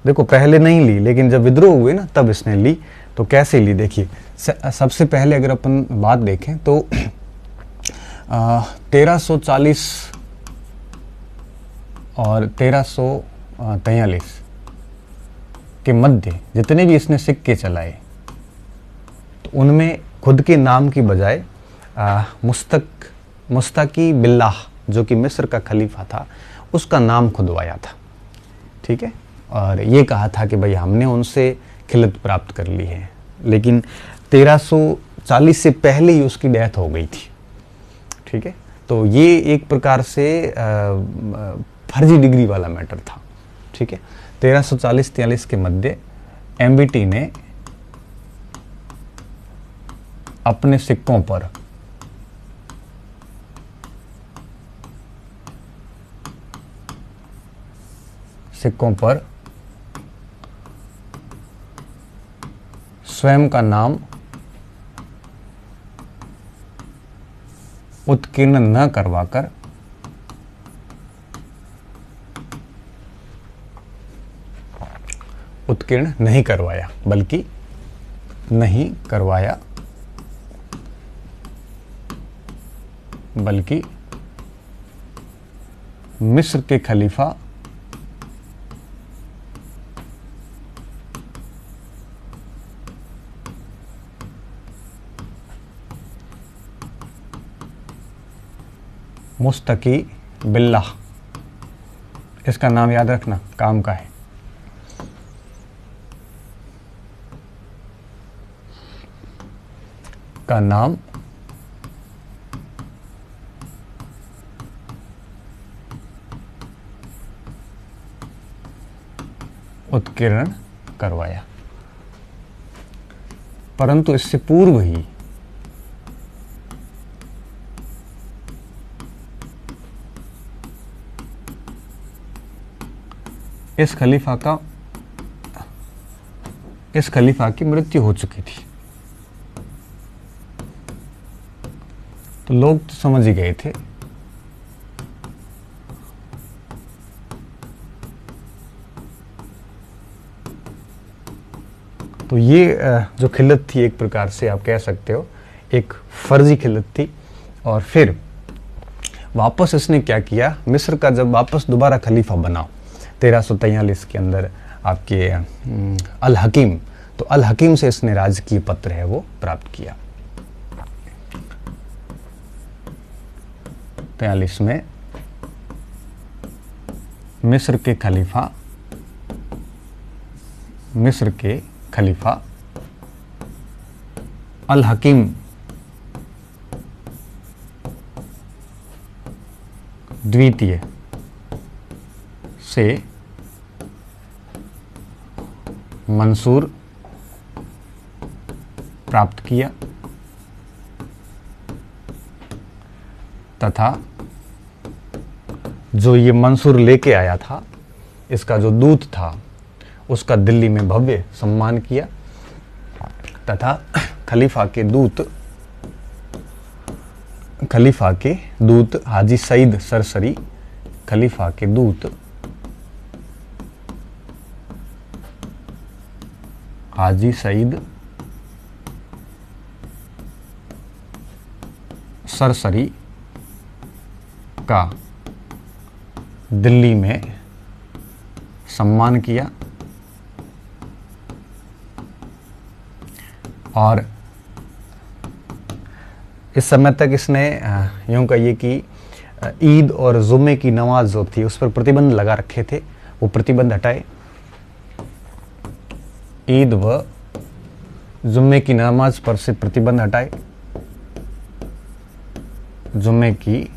देखो पहले नहीं ली, लेकिन जब विद्रोह हुए ना तब इसने ली। तो कैसे ली देखिए, सबसे पहले अगर अपन बात देखें तो 1340 और 1343 के मध्य जितने भी इसने सिक्के चलाए, तो उनमें खुद के नाम की बजाय मुस्तकी बिल्लाह जो कि मिस्र का खलीफा था उसका नाम खुदवाया था। ठीक है, और ये कहा था कि भाई हमने उनसे खिलत प्राप्त कर ली है। लेकिन 1340 से पहले ही उसकी डेथ हो गई थी। ठीक है, तो ये एक प्रकार से फर्जी डिग्री वाला मैटर था। ठीक है, 1340-43 के मध्य एमबीटी ने अपने सिक्कों पर स्वयं का नाम उत्कीर्ण न करवाकर उत्कीर्ण नहीं करवाया, बल्कि मिस्र के खलीफा मुस्तकी बिल्लाह, इसका नाम याद रखना, काम का है। का नाम उत्कीर्ण करवाया। परंतु इससे पूर्व ही इस खलीफा की मृत्यु हो चुकी थी। तो लोग तो समझ ही गए थे। तो ये जो खिल्लत थी एक प्रकार से आप कह सकते हो, एक फर्जी खिलत थी। और फिर वापस इसने क्या किया, मिस्र का जब वापस दोबारा खलीफा बना 1343 के अंदर आपके अल हकीम, तो अल हकीम से इसने राजकीय पत्र है वो प्राप्त किया। 43 में मिस्र के खलीफा अल हकीम द्वितीय से मंसूर प्राप्त किया तथा जो ये मंसूर लेके आया था, इसका जो दूत था उसका दिल्ली में भव्य सम्मान किया तथा खलीफा के दूत हाजी सईद सरसरी, खलीफा के दूत हाजी सईद सरसरी का दिल्ली में सम्मान किया और इस समय तक इसने यूँ कहिए कि ईद और जुम्मे की नमाज जो थी उस पर प्रतिबंध लगा रखे थे, वो प्रतिबंध हटाए। ईद व जुम्मे की नमाज पर से प्रतिबंध हटाए। जुम्मे की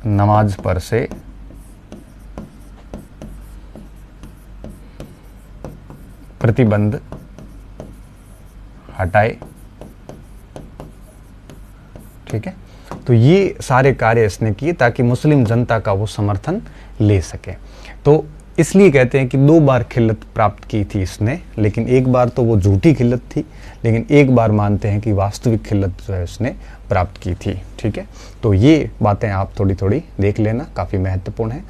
नमाज पर से प्रतिबंध हटाए। ठीक है, तो ये सारे कार्य इसने किए ताकि मुस्लिम जनता का वो समर्थन ले सके। तो इसलिए कहते हैं कि 2 बार खिल्लत प्राप्त की थी इसने, लेकिन एक बार तो वो झूठी खिल्लत थी, लेकिन एक बार मानते हैं कि वास्तविक खिल्लत जो है उसने प्राप्त की थी। ठीक है, तो ये बातें आप थोड़ी थोड़ी देख लेना, काफ़ी महत्वपूर्ण है।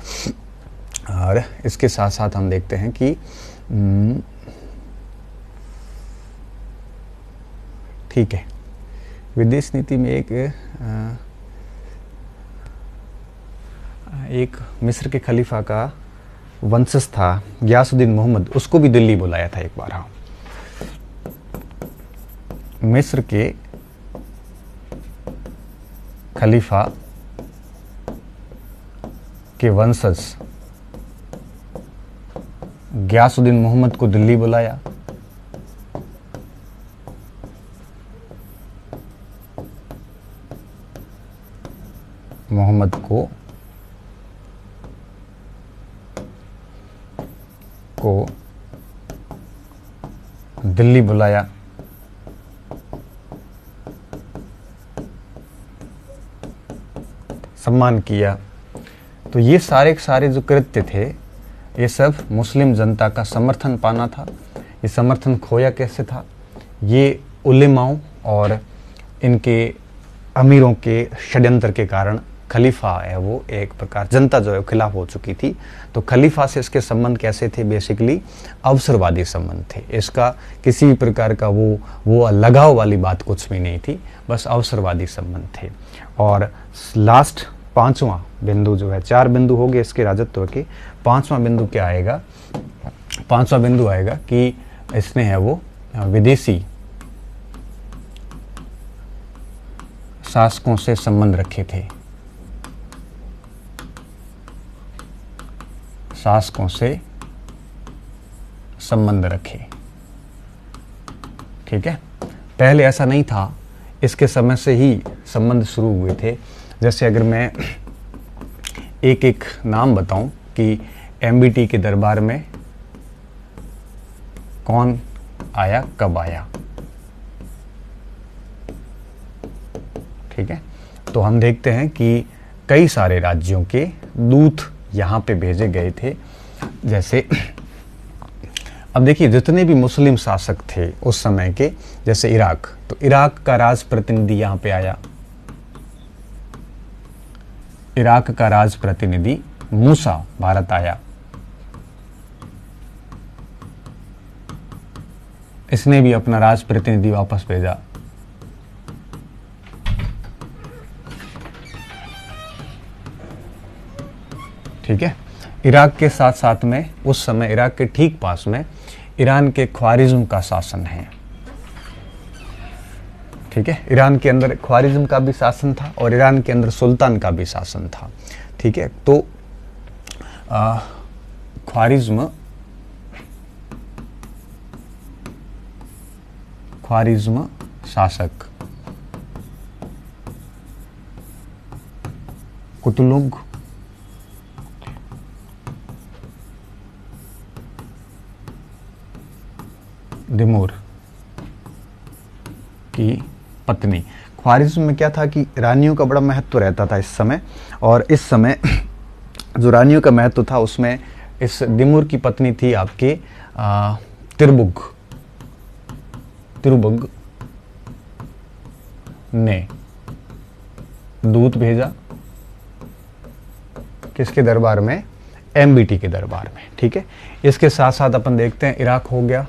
और इसके साथ साथ हम देखते हैं कि ठीक है, विदेश नीति में एक मिस्र के खलीफा का वंशज था गियासुद्दीन मोहम्मद, उसको भी दिल्ली बुलाया था एक बार। हाँ, मिस्र के खलीफा के वंशज गियासुद्दीन मोहम्मद को दिल्ली बुलाया। मोहम्मद को दिल्ली बुलाया। सम्मान किया। तो ये सारे जो कृत्य थे, ये सब मुस्लिम जनता का समर्थन पाना था। ये समर्थन खोया कैसे था? ये उलेमाओं और इनके अमीरों के षड्यंत्र के कारण खलीफा है वो एक प्रकार जनता जो है खिलाफ हो चुकी थी। तो खलीफा से इसके संबंध कैसे थे? बेसिकली अवसरवादी संबंध थे। इसका किसी भी प्रकार का वो लगाव वाली बात कुछ भी नहीं थी, बस अवसरवादी संबंध थे। और लास्ट 5वां बिंदु जो है, 4 बिंदु हो गए इसके राजत्व के, 5वां बिंदु क्या आएगा? 5वां बिंदु आएगा कि इसने है वो विदेशी शासकों से संबंध रखे थे। शासकों से संबंध रखे। ठीक है, पहले ऐसा नहीं था, इसके समय से ही संबंध शुरू हुए थे। जैसे अगर मैं एक नाम बताऊं कि एमबीटी के दरबार में कौन आया, कब आया। ठीक है, तो हम देखते हैं कि कई सारे राज्यों के दूत यहाँ पे भेजे गए थे। जैसे अब देखिए, जितने भी मुस्लिम शासक थे उस समय के, जैसे इराक, तो इराक का राज प्रतिनिधि यहाँ पे आया। इराक का राज प्रतिनिधि मूसा भारत आया। इसने भी अपना राज प्रतिनिधि वापस भेजा। इराक के साथ साथ में उस समय इराक के ठीक पास में ईरान के ख्वारिज्म का शासन है। ठीक है, ईरान के अंदर ख्वारिज्म का भी शासन था और ईरान के अंदर सुल्तान का भी शासन था। ठीक है, तो ख्वारिज्म शासक कुतलुग तिमूर की पत्नी। ख्वारिज्म में क्या था कि रानियों का बड़ा महत्व रहता था इस समय, और इस समय जो रानियों का महत्व था उसमें इस तिमूर की पत्नी थी आपके तिरुबुग ने दूत भेजा किसके दरबार में, एमबीटी के दरबार में। ठीक है, इसके साथ साथ अपन देखते हैं इराक हो गया,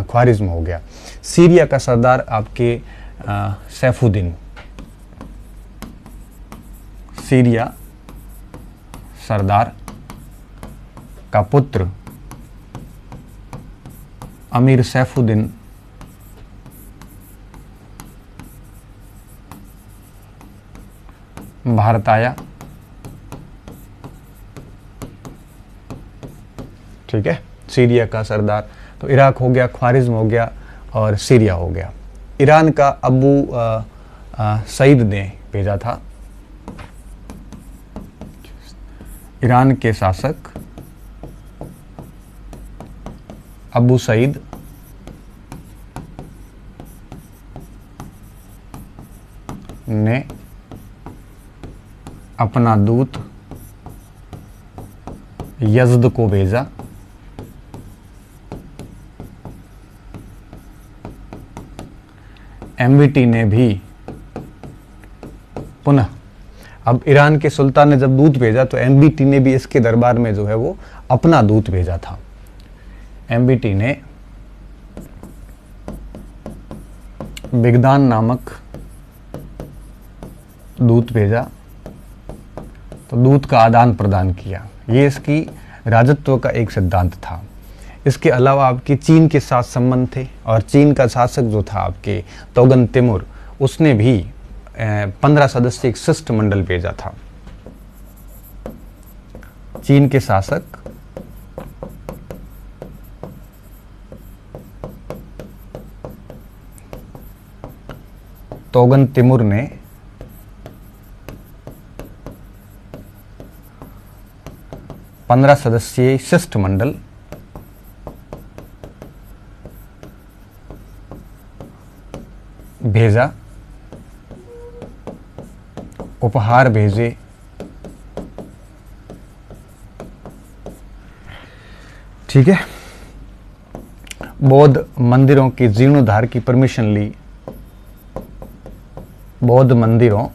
ख्वारिज्म हो गया। सीरिया का सरदार आपके सैफुद्दीन, सीरिया सरदार का पुत्र अमीर सैफुद्दीन भारत आया। ठीक है, सीरिया का सरदार, तो इराक हो गया, ख्वारिज्म हो गया और सीरिया हो गया। ईरान का अबू सईद ने भेजा था, ईरान के शासक अबू सईद ने अपना दूत यज़द को भेजा। एमबीटी ने भी पुनः, अब ईरान के सुल्तान ने जब दूत भेजा तो एमबीटी ने भी इसके दरबार में जो है वो अपना दूत भेजा था। एमबीटी ने बिगदान नामक दूत भेजा, तो दूत का आदान प्रदान किया। ये इसकी राजत्व का एक सिद्धांत था। इसके अलावा आपके चीन के साथ संबंध थे, और चीन का शासक जो था आपके तोगन तिमूर, उसने भी 15 सदस्यीय एक शिष्टमंडल भेजा था। चीन के शासक तोगन तिमूर ने 15 सदस्यीय शिष्टमंडल भेजा, उपहार भेजे। ठीक है, बौद्ध मंदिरों की जीर्णोद्धार की परमिशन ली। बौद्ध मंदिरों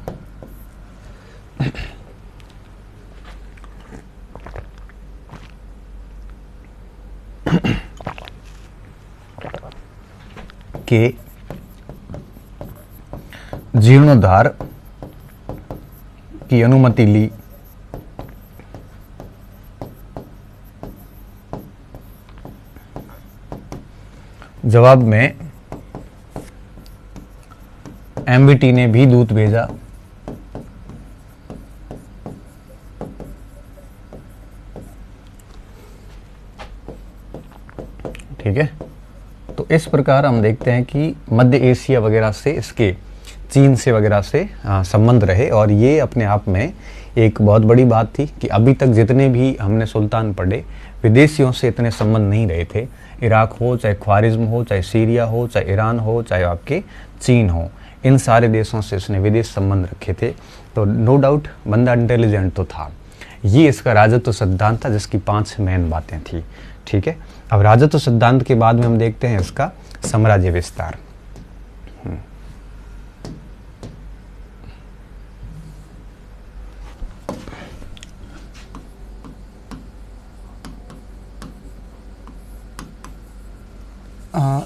के जीर्णोद्धार की अनुमति ली। जवाब में एमबीटी ने भी दूत भेजा। ठीक है, तो इस प्रकार हम देखते हैं कि मध्य एशिया वगैरह से, इसके चीन से वगैरह से संबंध रहे, और ये अपने आप में एक बहुत बड़ी बात थी कि अभी तक जितने भी हमने सुल्तान पढ़े, विदेशियों से इतने संबंध नहीं रहे थे। इराक हो, चाहे ख्वारिज्म हो, चाहे सीरिया हो, चाहे ईरान हो, चाहे आपके चीन हो, इन सारे देशों से इसने विदेश संबंध रखे थे। तो नो डाउट बंदा इंटेलिजेंट तो था। ये इसका राजत्व सिद्धांत था, जिसकी 5 मेन बातें थी। ठीक है, अब राजत्व सिद्धांत के बाद में हम देखते हैं इसका साम्राज्य विस्तार।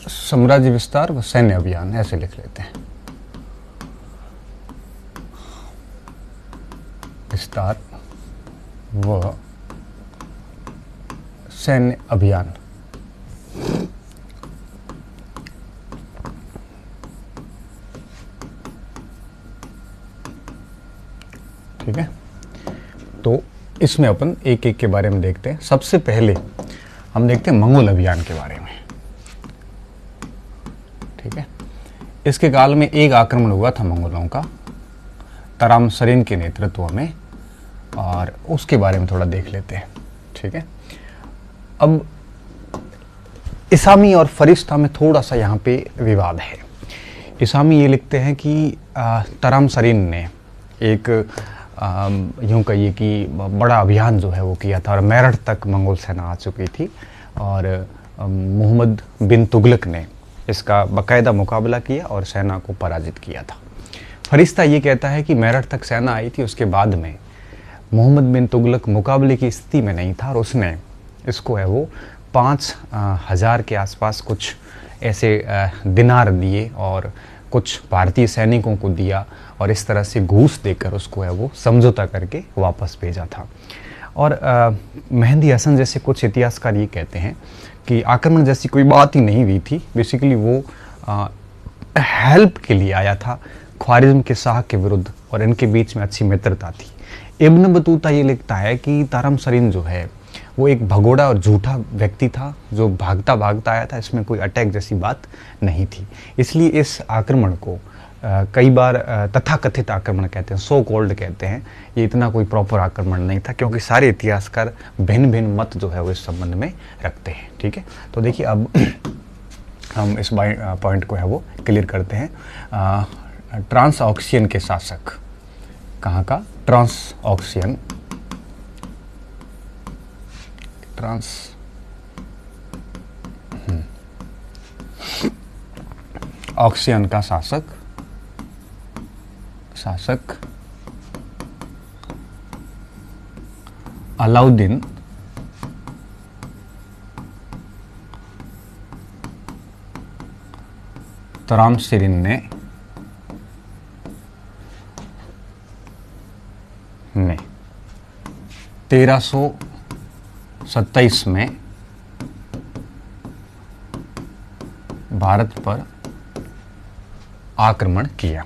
साम्राज्य विस्तार व सैन्य अभियान, ऐसे लिख लेते हैं। विस्तार व सैन्य अभियान। ठीक है, तो इसमें अपन एक एक के बारे में देखते हैं। सबसे पहले हम देखते हैं मंगोल अभियान के बारे में। ठीक है, इसके काल में एक आक्रमण हुआ था मंगोलों का तराम सरीन के नेतृत्व में, और उसके बारे में थोड़ा देख लेते हैं। ठीक है, अब इसामी और फरिश्ता में थोड़ा सा यहाँ पे विवाद है। इसामी ये लिखते हैं कि तराम सरीन ने एक यूँ कहिए कि बड़ा अभियान जो है वो किया था, और मेरठ तक मंगोल सेना आ चुकी थी, और मोहम्मद बिन तुगलक ने इसका बाकायदा मुकाबला किया और सेना को पराजित किया था। फरिश्ता ये कहता है कि मेरठ तक सेना आई थी, उसके बाद में मोहम्मद बिन तुगलक मुकाबले की स्थिति में नहीं था, और उसने इसको है वो 5,000 के आसपास कुछ ऐसे दिनार दिए और कुछ भारतीय सैनिकों को दिया, और इस तरह से घूस देकर उसको है वो समझौता करके वापस भेजा था। और मेहंदी हसन जैसे कुछ इतिहासकार ये कहते हैं कि आक्रमण जैसी कोई बात ही नहीं हुई थी। बेसिकली वो हेल्प के लिए आया था ख्वारिज्म के शाह के विरुद्ध, और इनके बीच में अच्छी मित्रता थी। इब्न बतूता ये लिखता है कि तारम सरीन जो है वो एक भगोड़ा और झूठा व्यक्ति था जो भागता भागता आया था, इसमें कोई अटैक जैसी बात नहीं थी। इसलिए इस आक्रमण को कई बार तथाकथित आक्रमण कहते हैं, सो कॉल्ड कहते हैं। ये इतना कोई प्रॉपर आक्रमण नहीं था, क्योंकि सारे इतिहासकार भिन्न भिन्न मत जो है वो इस संबंध में रखते हैं। ठीक है, तो देखिए अब हम इस पॉइंट को है वो क्लियर करते हैं। ट्रांस ऑक्सियन के शासक, कहाँ का? ट्रांस ऑक्सियन, ऑक्सियन का शासक अलाउद्दीन तराम सरीन ने 1327 में भारत पर आक्रमण किया।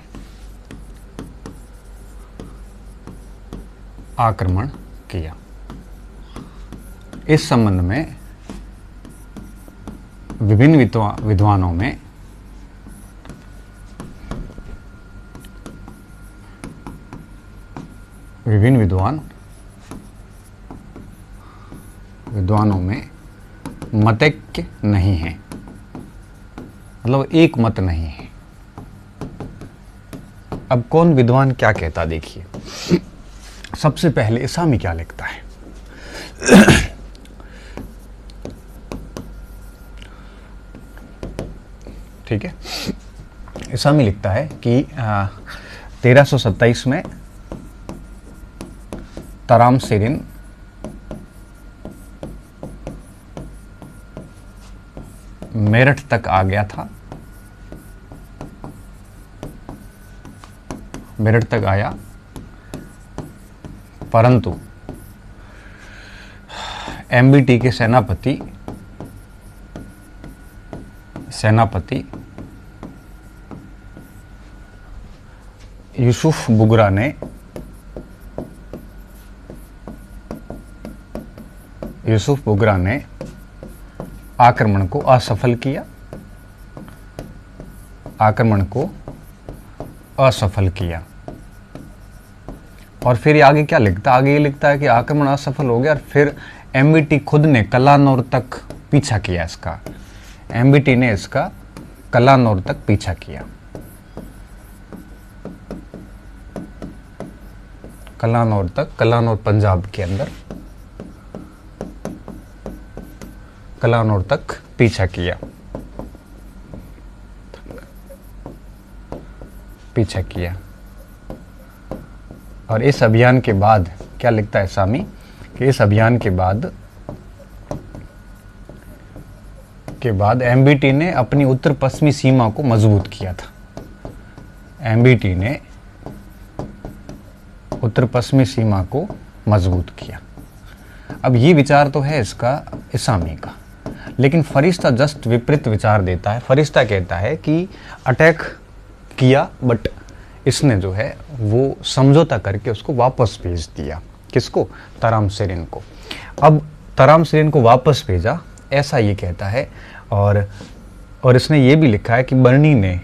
इस संबंध में विभिन्न विद्वानों में विद्वानों में मतैक्य नहीं है, मतलब एक मत नहीं है। अब कौन विद्वान क्या कहता देखिए। सबसे पहले इसामी क्या लिखता है। ठीक है, इसामी लिखता है कि 1327 में तराम सरीन मेरठ तक आ गया था, मेरठ तक आया, परंतु एमबीटी के सेनापति यूसुफ बुगरा ने आक्रमण को असफल किया। और फिर आगे क्या लिखता है? आगे ये लिखता है कि आक्रमण असफल हो गया और फिर एमबीटी खुद ने कलानौर तक पीछा किया इसका। एमबीटी ने इसका कलानौर तक पीछा किया। कलानौर पंजाब के अंदर कलानौर तक पीछा किया। और इस अभियान के बाद क्या लिखता है सामी कि इस अभियान के बाद एमबीटी ने अपनी उत्तर पश्चिमी सीमा को मजबूत किया था। एमबीटी ने उत्तर पश्चिमी सीमा को मजबूत किया। अब ये विचार तो है इसका इसामी का, लेकिन फरिश्ता जस्ट विपरीत विचार देता है। फरिश्ता कहता है कि अटैक किया बट इसने जो है वो समझौता करके उसको वापस भेज दिया। किसको? तराम सेरिन को। अब तराम सेरिन को वापस भेजा, ऐसा ये कहता है। और इसने ये भी लिखा है कि बर्नी ने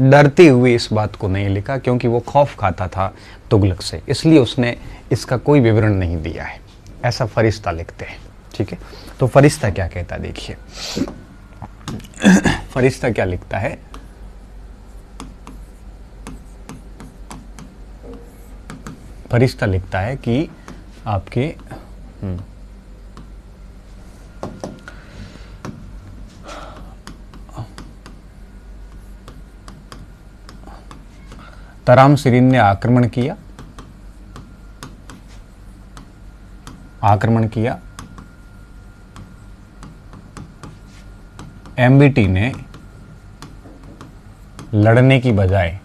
डरते हुए इस बात को नहीं लिखा, क्योंकि वो खौफ खाता था तुगलक से, इसलिए उसने इसका कोई विवरण नहीं दिया है। ऐसा फरिश्ता लिखते हैं। ठीक है, तो फरिश्ता क्या कहता है देखिए। फरिश्ता क्या लिखता है? फरिश्ता लिखता है कि आपके तराम सेरिन ने आक्रमण किया। एमबीटी ने लड़ने की बजाय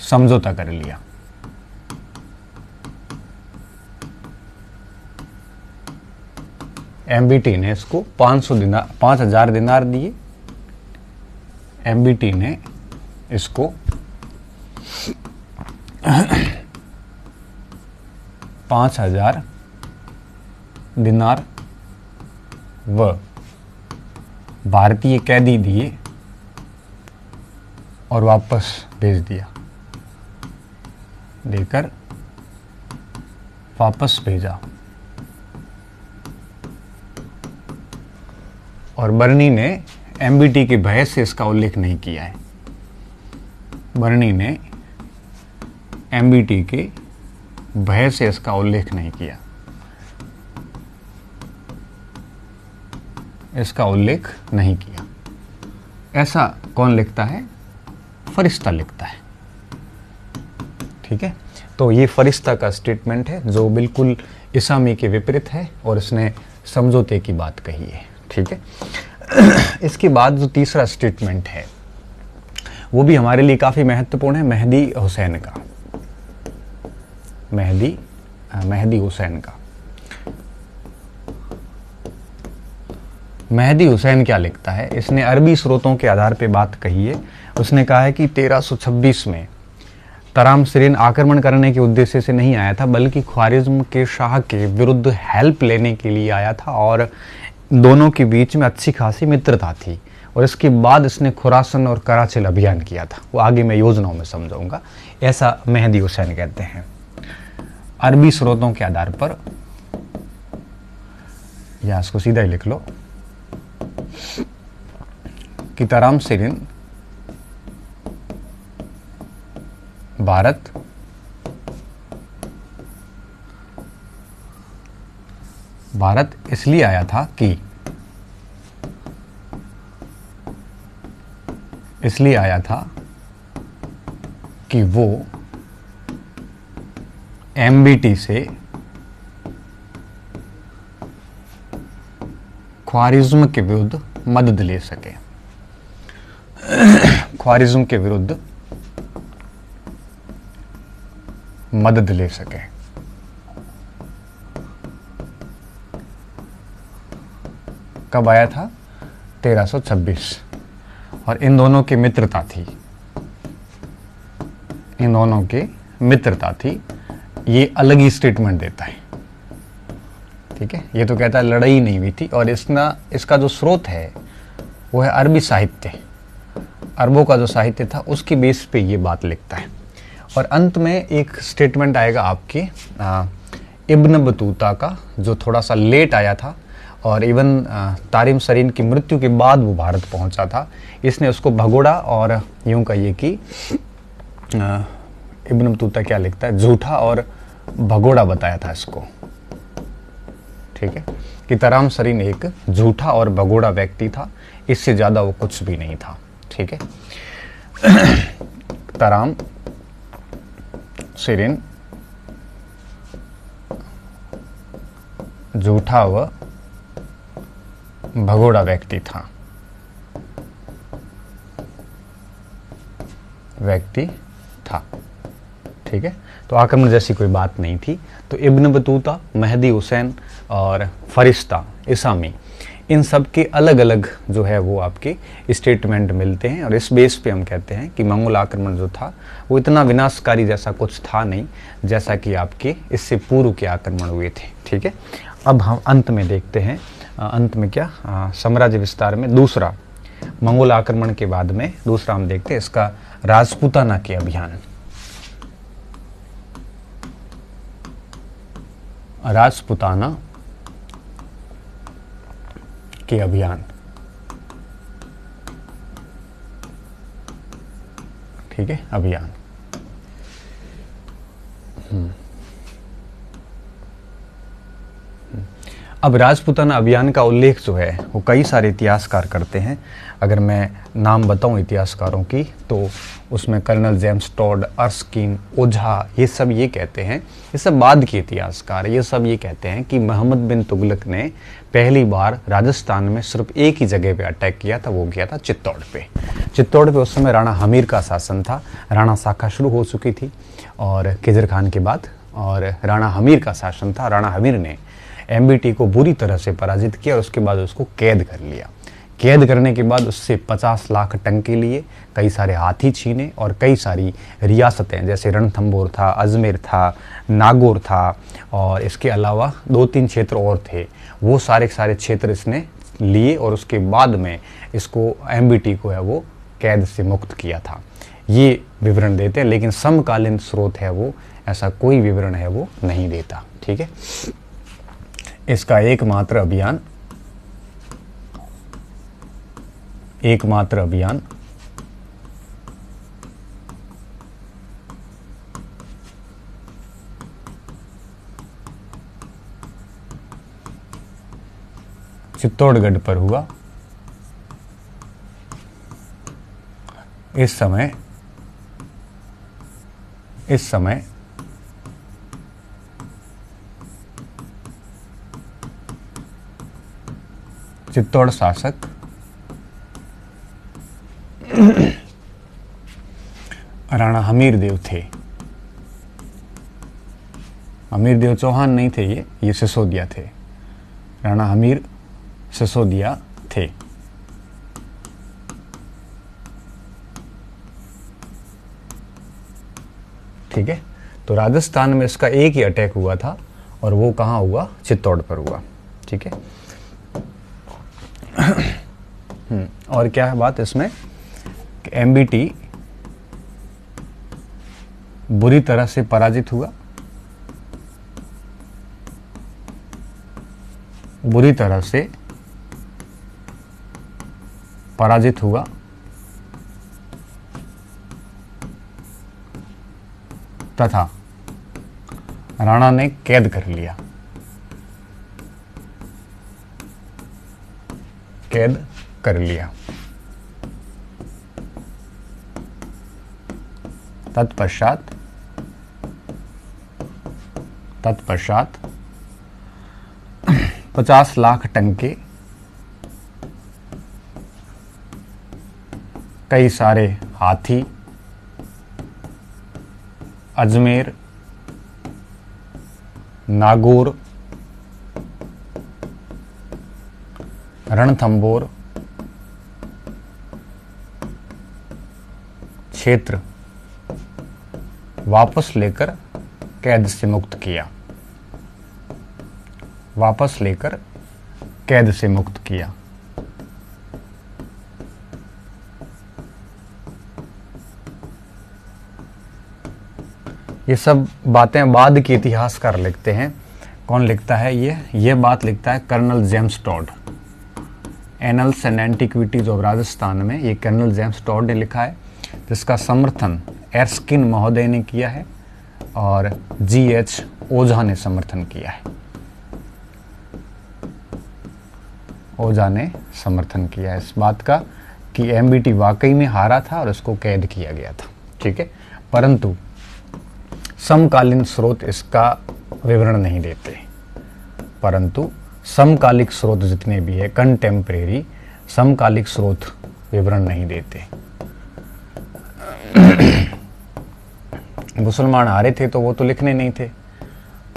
समझौता कर लिया। एमबीटी ने इसको 5,000 दिनार दिए। एमबीटी ने इसको 5,000 दिनार व भारतीय कैदी दिए और वापस भेज दिया, देकर वापस भेजा। और बर्नी ने एमबीटी के भय से इसका उल्लेख नहीं किया है। बर्नी ने एमबीटी के भय से इसका उल्लेख नहीं किया। इसका उल्लेख नहीं किया। ऐसा कौन लिखता है? फरिश्ता लिखता है। ठीक है, तो ये फरिश्ता का स्टेटमेंट है जो बिल्कुल इसामी के विपरीत है और इसने समझौते की बात कही है। ठीक है, इसके बाद जो तीसरा स्टेटमेंट है वो भी हमारे लिए काफी महत्वपूर्ण है, मेहदी हुसैन का। मेहदी हुसैन का। मेहदी हुसैन क्या लिखता है? इसने अरबी स्रोतों के आधार पे बात कही है। उसने कहा है कि 1326 में तराम सेरिन आक्रमण करने के उद्देश्य से नहीं आया था, बल्कि ख्वारिज्म के शाह के विरुद्ध हेल्प लेने के लिए आया था और दोनों के बीच में अच्छी खासी मित्रता थी। और इसके बाद इसने खुरासन और कराचिल अभियान किया था। वो आगे मैं योजनाओं में समझाऊंगा। ऐसा मेहदी हुसैन कहते हैं अरबी स्रोतों के आधार पर, या इसको सीधा ही लिख लो कि तराम सेरिन भारत इसलिए आया था कि वो एमबीटी से ख्वारिज्म के विरुद्ध मदद ले सके। ख्वारिज्म के विरुद्ध मदद ले सके। कब आया था? 1326। और इन दोनों की मित्रता थी। ये अलग ही स्टेटमेंट देता है। ठीक है, ये तो कहता है लड़ाई नहीं हुई थी। और इसका जो स्रोत है वो है अरबी साहित्य। अरबों का जो साहित्य था उसकी बेस पे ये बात लिखता है। और अंत में एक स्टेटमेंट आएगा आपके इब्न बतूता का, जो थोड़ा सा लेट आया था और इवन तारिम सरीन की मृत्यु के बाद वो भारत पहुंचा था। इसने उसको भगोड़ा और यूं कहिए कि इब्न बतूता क्या लिखता है, झूठा और भगोड़ा बताया था इसको। ठीक है, कि तराम सरीन एक झूठा और भगोड़ा व्यक्ति था, इससे ज्यादा वो कुछ भी नहीं था। ठीक है, तराम सरीन झूठा व भगोड़ा व्यक्ति था। ठीक है, तो आक्रमण जैसी कोई बात नहीं थी। तो इब्न बतूता, मेहदी हुसैन और फरिश्ता इसामी, इन सब के अलग अलग जो है वो आपके स्टेटमेंट मिलते हैं, और इस बेस पे हम कहते हैं कि मंगोल आक्रमण जो था वो इतना विनाशकारी जैसा कुछ था नहीं जैसा कि आपके इससे पूर्व के आक्रमण हुए थे। ठीक है, अब हम अंत में देखते हैं, अंत में क्या, साम्राज्य विस्तार में दूसरा मंगोल आक्रमण के बाद में दूसरा हम देखते हैं इसका राजपूताना के अभियान। राजपूताना के अभियान, ठीक है, अभियान। अब राजपूताना अभियान का उल्लेख जो है वो कई सारे इतिहासकार करते हैं। अगर मैं नाम बताऊं इतिहासकारों की तो उसमें कर्नल जेम्स टॉड, अर्स्किन, ओझा, ये सब ये कहते हैं, ये सब बाद के इतिहासकार, ये सब ये कहते हैं कि मोहम्मद बिन तुगलक ने पहली बार राजस्थान में सिर्फ एक ही जगह पे अटैक किया था, वो किया था चित्तौड़ पे। चित्तौड़ पे उस समय राणा हमीर का शासन था, राणा शाखा शुरू हो चुकी थी और खिजर खान के बाद, और राणा हमीर का शासन था। राणा हमीर ने एमबीटी को बुरी तरह से पराजित किया और उसके बाद उसको कैद कर लिया। कैद करने के बाद उससे 50 लाख टंके लिए, कई सारे हाथी छीने और कई सारी रियासतें जैसे रणथंबोर था, अजमेर था, नागौर था और इसके अलावा 2-3 क्षेत्र और थे, वो सारे क्षेत्र इसने लिए और उसके बाद में इसको एमबीटी को है वो कैद से मुक्त किया था। ये विवरण देते हैं, लेकिन समकालीन स्रोत है वो ऐसा कोई विवरण है वो नहीं देता। ठीक है, इसका एकमात्र अभियान चित्तौड़गढ़ पर हुआ। इस समय चित्तौड़ शासक राणा हमीरदेव थे। हमीरदेव चौहान नहीं थे, ये सिसोदिया थे। राणा हमीर सिसोदिया थे। ठीक है, तो राजस्थान में इसका एक ही अटैक हुआ था और वो कहाँ हुआ, चित्तौड़ पर हुआ। ठीक है, और क्या है बात इसमें, एमबीटी बुरी तरह से पराजित हुआ, बुरी तरह से पराजित हुआ तथा राणा ने कैद कर लिया, कैद कर लिया। तत्पश्चात 50 लाख टंके, कई सारे हाथी, अजमेर, नागौर, रणथंबोर क्षेत्र वापस लेकर कैद से मुक्त किया, वापस लेकर कैद से मुक्त किया। ये सब बातें बाद के इतिहासकार लिखते हैं। कौन लिखता है ये बात लिखता है colonel James Tod, annals and antiquities of Rajasthan में। ये कर्नल जेम्स टॉड ने लिखा है, जिसका समर्थन एर्स्किन महोदय ने किया है और GH ओझा ने समर्थन किया है। ओझा ने समर्थन किया है इस बात का कि एमबीटी वाकई में हारा था और उसको कैद किया गया था। ठीक है, परंतु समकालीन स्रोत इसका विवरण नहीं देते, परंतु समकालिक स्रोत जितने भी है, कंटेम्परेरी समकालिक स्रोत विवरण नहीं देते। मुसलमान आ रहे थे तो वो तो लिखने नहीं थे,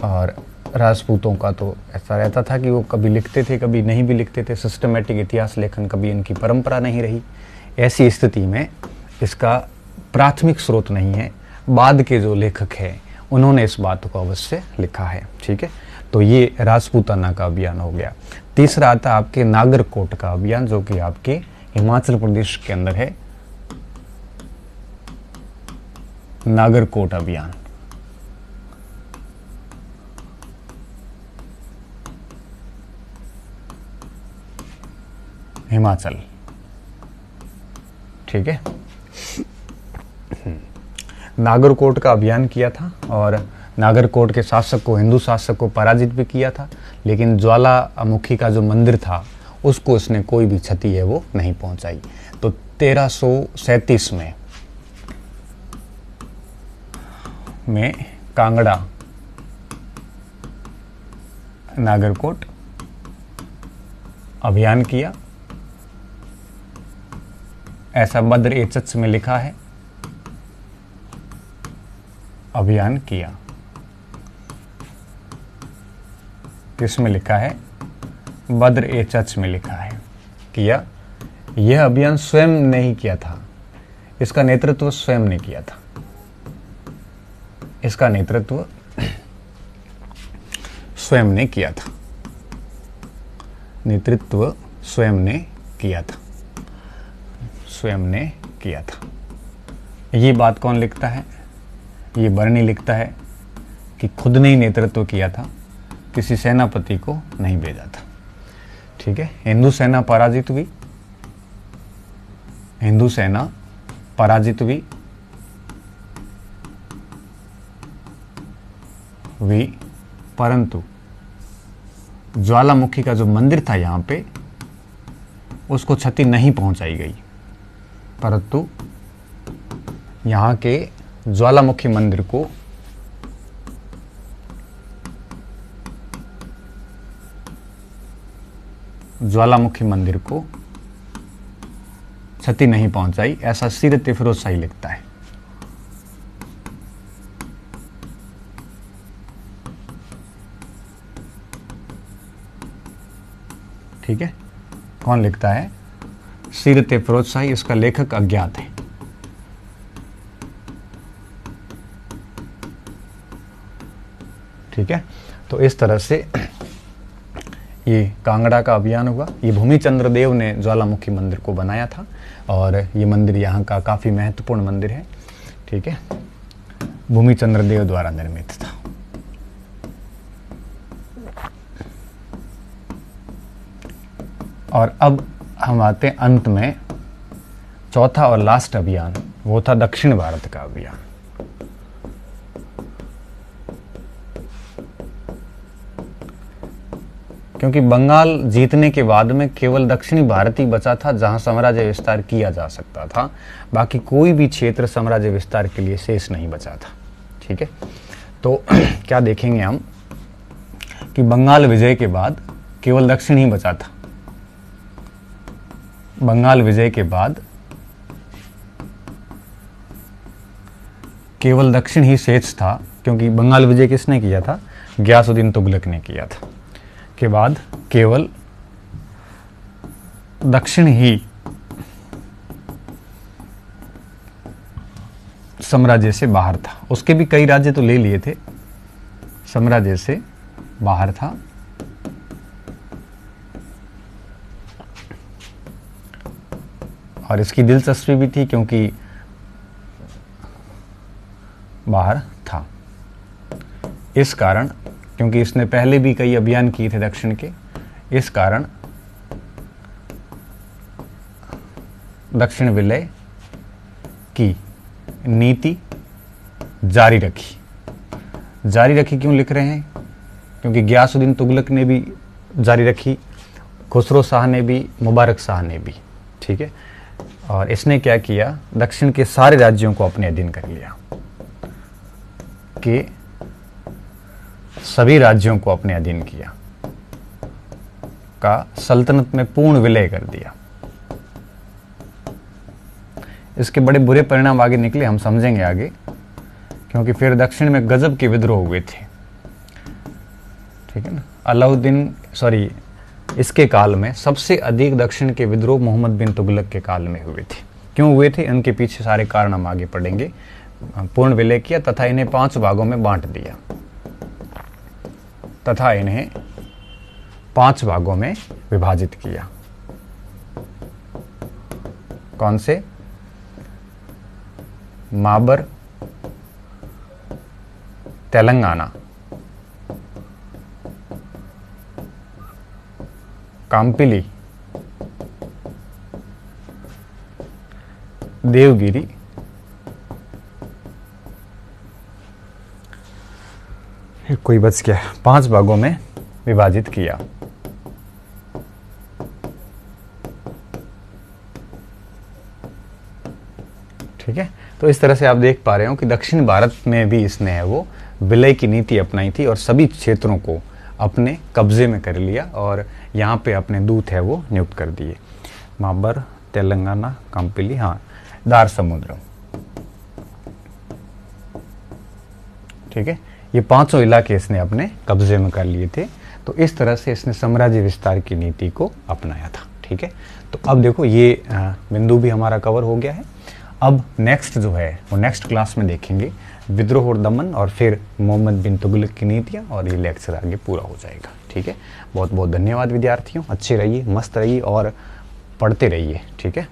और राजपूतों का तो ऐसा रहता था कि वो कभी लिखते थे कभी नहीं भी लिखते थे, सिस्टमेटिक इतिहास लेखन कभी इनकी परंपरा नहीं रही। ऐसी स्थिति में इसका प्राथमिक स्रोत नहीं है, बाद के जो लेखक हैं उन्होंने इस बात को अवश्य लिखा है। ठीक है, तो ये राजपूताना का अभियान हो गया। तीसरा आता है आपके नागरकोट का अभियान, जो कि आपके हिमाचल प्रदेश के अंदर है, नागरकोट अभियान। हिमाचल, ठीक है। नागरकोट का अभियान किया था और नागरकोट के शासक को, हिंदू शासक को पराजित भी किया था, लेकिन ज्वालामुखी का जो मंदिर था उसको इसने कोई भी क्षति है वो नहीं पहुंचाई। तो 1337 में कांगड़ा नागरकोट अभियान किया, ऐसा बद्र एचच में लिखा है, अभियान किया। किसमें लिखा है? बद्र एचच में लिखा है, किया। यह अभियान स्वयं नहीं किया था, इसका नेतृत्व स्वयं ने किया था, इसका नेतृत्व स्वयं ने किया था, नेतृत्व स्वयं ने किया था, स्वयं ने किया था। ये बात कौन लिखता है? ये बर्नी लिखता है कि खुद ने ही नेतृत्व किया था, किसी सेनापति को नहीं भेजा था। ठीक है, हिंदू सेना पराजित हुई, हिंदू सेना पराजित हुई, परंतु ज्वालामुखी का जो मंदिर था यहां पे, उसको क्षति नहीं पहुंचाई गई, परंतु यहां के ज्वालामुखी मंदिर को क्षति नहीं पहुंचाई, ऐसा सीरत फिरोज शाही लिखता है। ठीक है, कौन लिखता है? सीरत फिरोज शाही। इसका लेखक अज्ञात है। ठीक है, तो इस तरह से ये कांगड़ा का अभियान हुआ। ये भूमिचंद्र देव ने ज्वालामुखी मंदिर को बनाया था और ये मंदिर यहाँ का काफ़ी महत्वपूर्ण मंदिर है। ठीक है, भूमिचंद्र देव द्वारा निर्मित था। और अब हम आते हैं अंत में, चौथा और लास्ट अभियान, वो था दक्षिण भारत का अभियान। क्योंकि बंगाल जीतने के बाद में केवल दक्षिणी भारत ही बचा था जहां साम्राज्य विस्तार किया जा सकता था, बाकी कोई भी क्षेत्र साम्राज्य विस्तार के लिए शेष नहीं बचा था। ठीक है, तो क्या देखेंगे हम कि बंगाल विजय के बाद केवल दक्षिण ही बचा था। बंगाल विजय के बाद केवल दक्षिण ही शेष था, क्योंकि बंगाल विजय किसने किया था? गियासुद्दीन तुगलक ने किया था। के बाद केवल दक्षिण ही साम्राज्य से बाहर था। उसके भी कई राज्य तो ले लिए थे, साम्राज्य से बाहर था। और इसकी दिलचस्पी भी थी क्योंकि बाहर था, इस कारण, क्योंकि इसने पहले भी कई अभियान किए थे दक्षिण के, इस कारण दक्षिण विलय की नीति जारी रखी। जारी रखी क्यों लिख रहे हैं? क्योंकि गियासुद्दीन तुगलक ने भी जारी रखी, खुसरो शाह ने भी, मुबारक शाह ने भी। ठीक है, और इसने क्या किया? दक्षिण के सारे राज्यों को अपने अधीन कर लिया, कि सभी राज्यों को अपने अधीन किया, का सल्तनत में पूर्ण विलय कर दिया। इसके बड़े बुरे परिणाम आगे निकले, हम समझेंगे आगे, क्योंकि फिर दक्षिण में गजब के विद्रोह हुए थे, ठीक है ना। इसके काल में सबसे अधिक दक्षिण के विद्रोह मोहम्मद बिन तुगलक के काल में हुए थे। क्यों हुए थे, इनके पीछे सारे कारण हम आगे पढ़ेंगे। पूर्ण विलय किया तथा इन्हें 5 भागों में बांट दिया, तथा इन्हें 5 भागों में विभाजित किया। कौन से? माबर, तेलंगाना, काम्पिली, देवगिरी, कोई बच गया, 5 भागों में विभाजित किया। ठीक है, तो इस तरह से आप देख पा रहे हो कि दक्षिण भारत में भी इसने है वो विलय की नीति अपनाई थी और सभी क्षेत्रों को अपने कब्जे में कर लिया और यहाँ पे अपने दूत है वो नियुक्त कर दिए। माबर, तेलंगाना, काम्पिली, हाँ, दार समुद्र, ठीक है, ये 5 इलाके इसने अपने कब्जे में कर लिए थे। तो इस तरह से इसने साम्राज्य विस्तार की नीति को अपनाया था। ठीक है, तो अब देखो ये बिंदु भी हमारा कवर हो गया है। अब नेक्स्ट जो है वो नेक्स्ट क्लास में देखेंगे विद्रोह और दमन और फिर मोहम्मद बिन तुगलक की नीतियाँ, और ये लेक्चर आगे पूरा हो जाएगा। ठीक है, बहुत बहुत धन्यवाद विद्यार्थियों, अच्छे रहिए, मस्त रहिए और पढ़ते रहिए। ठीक है।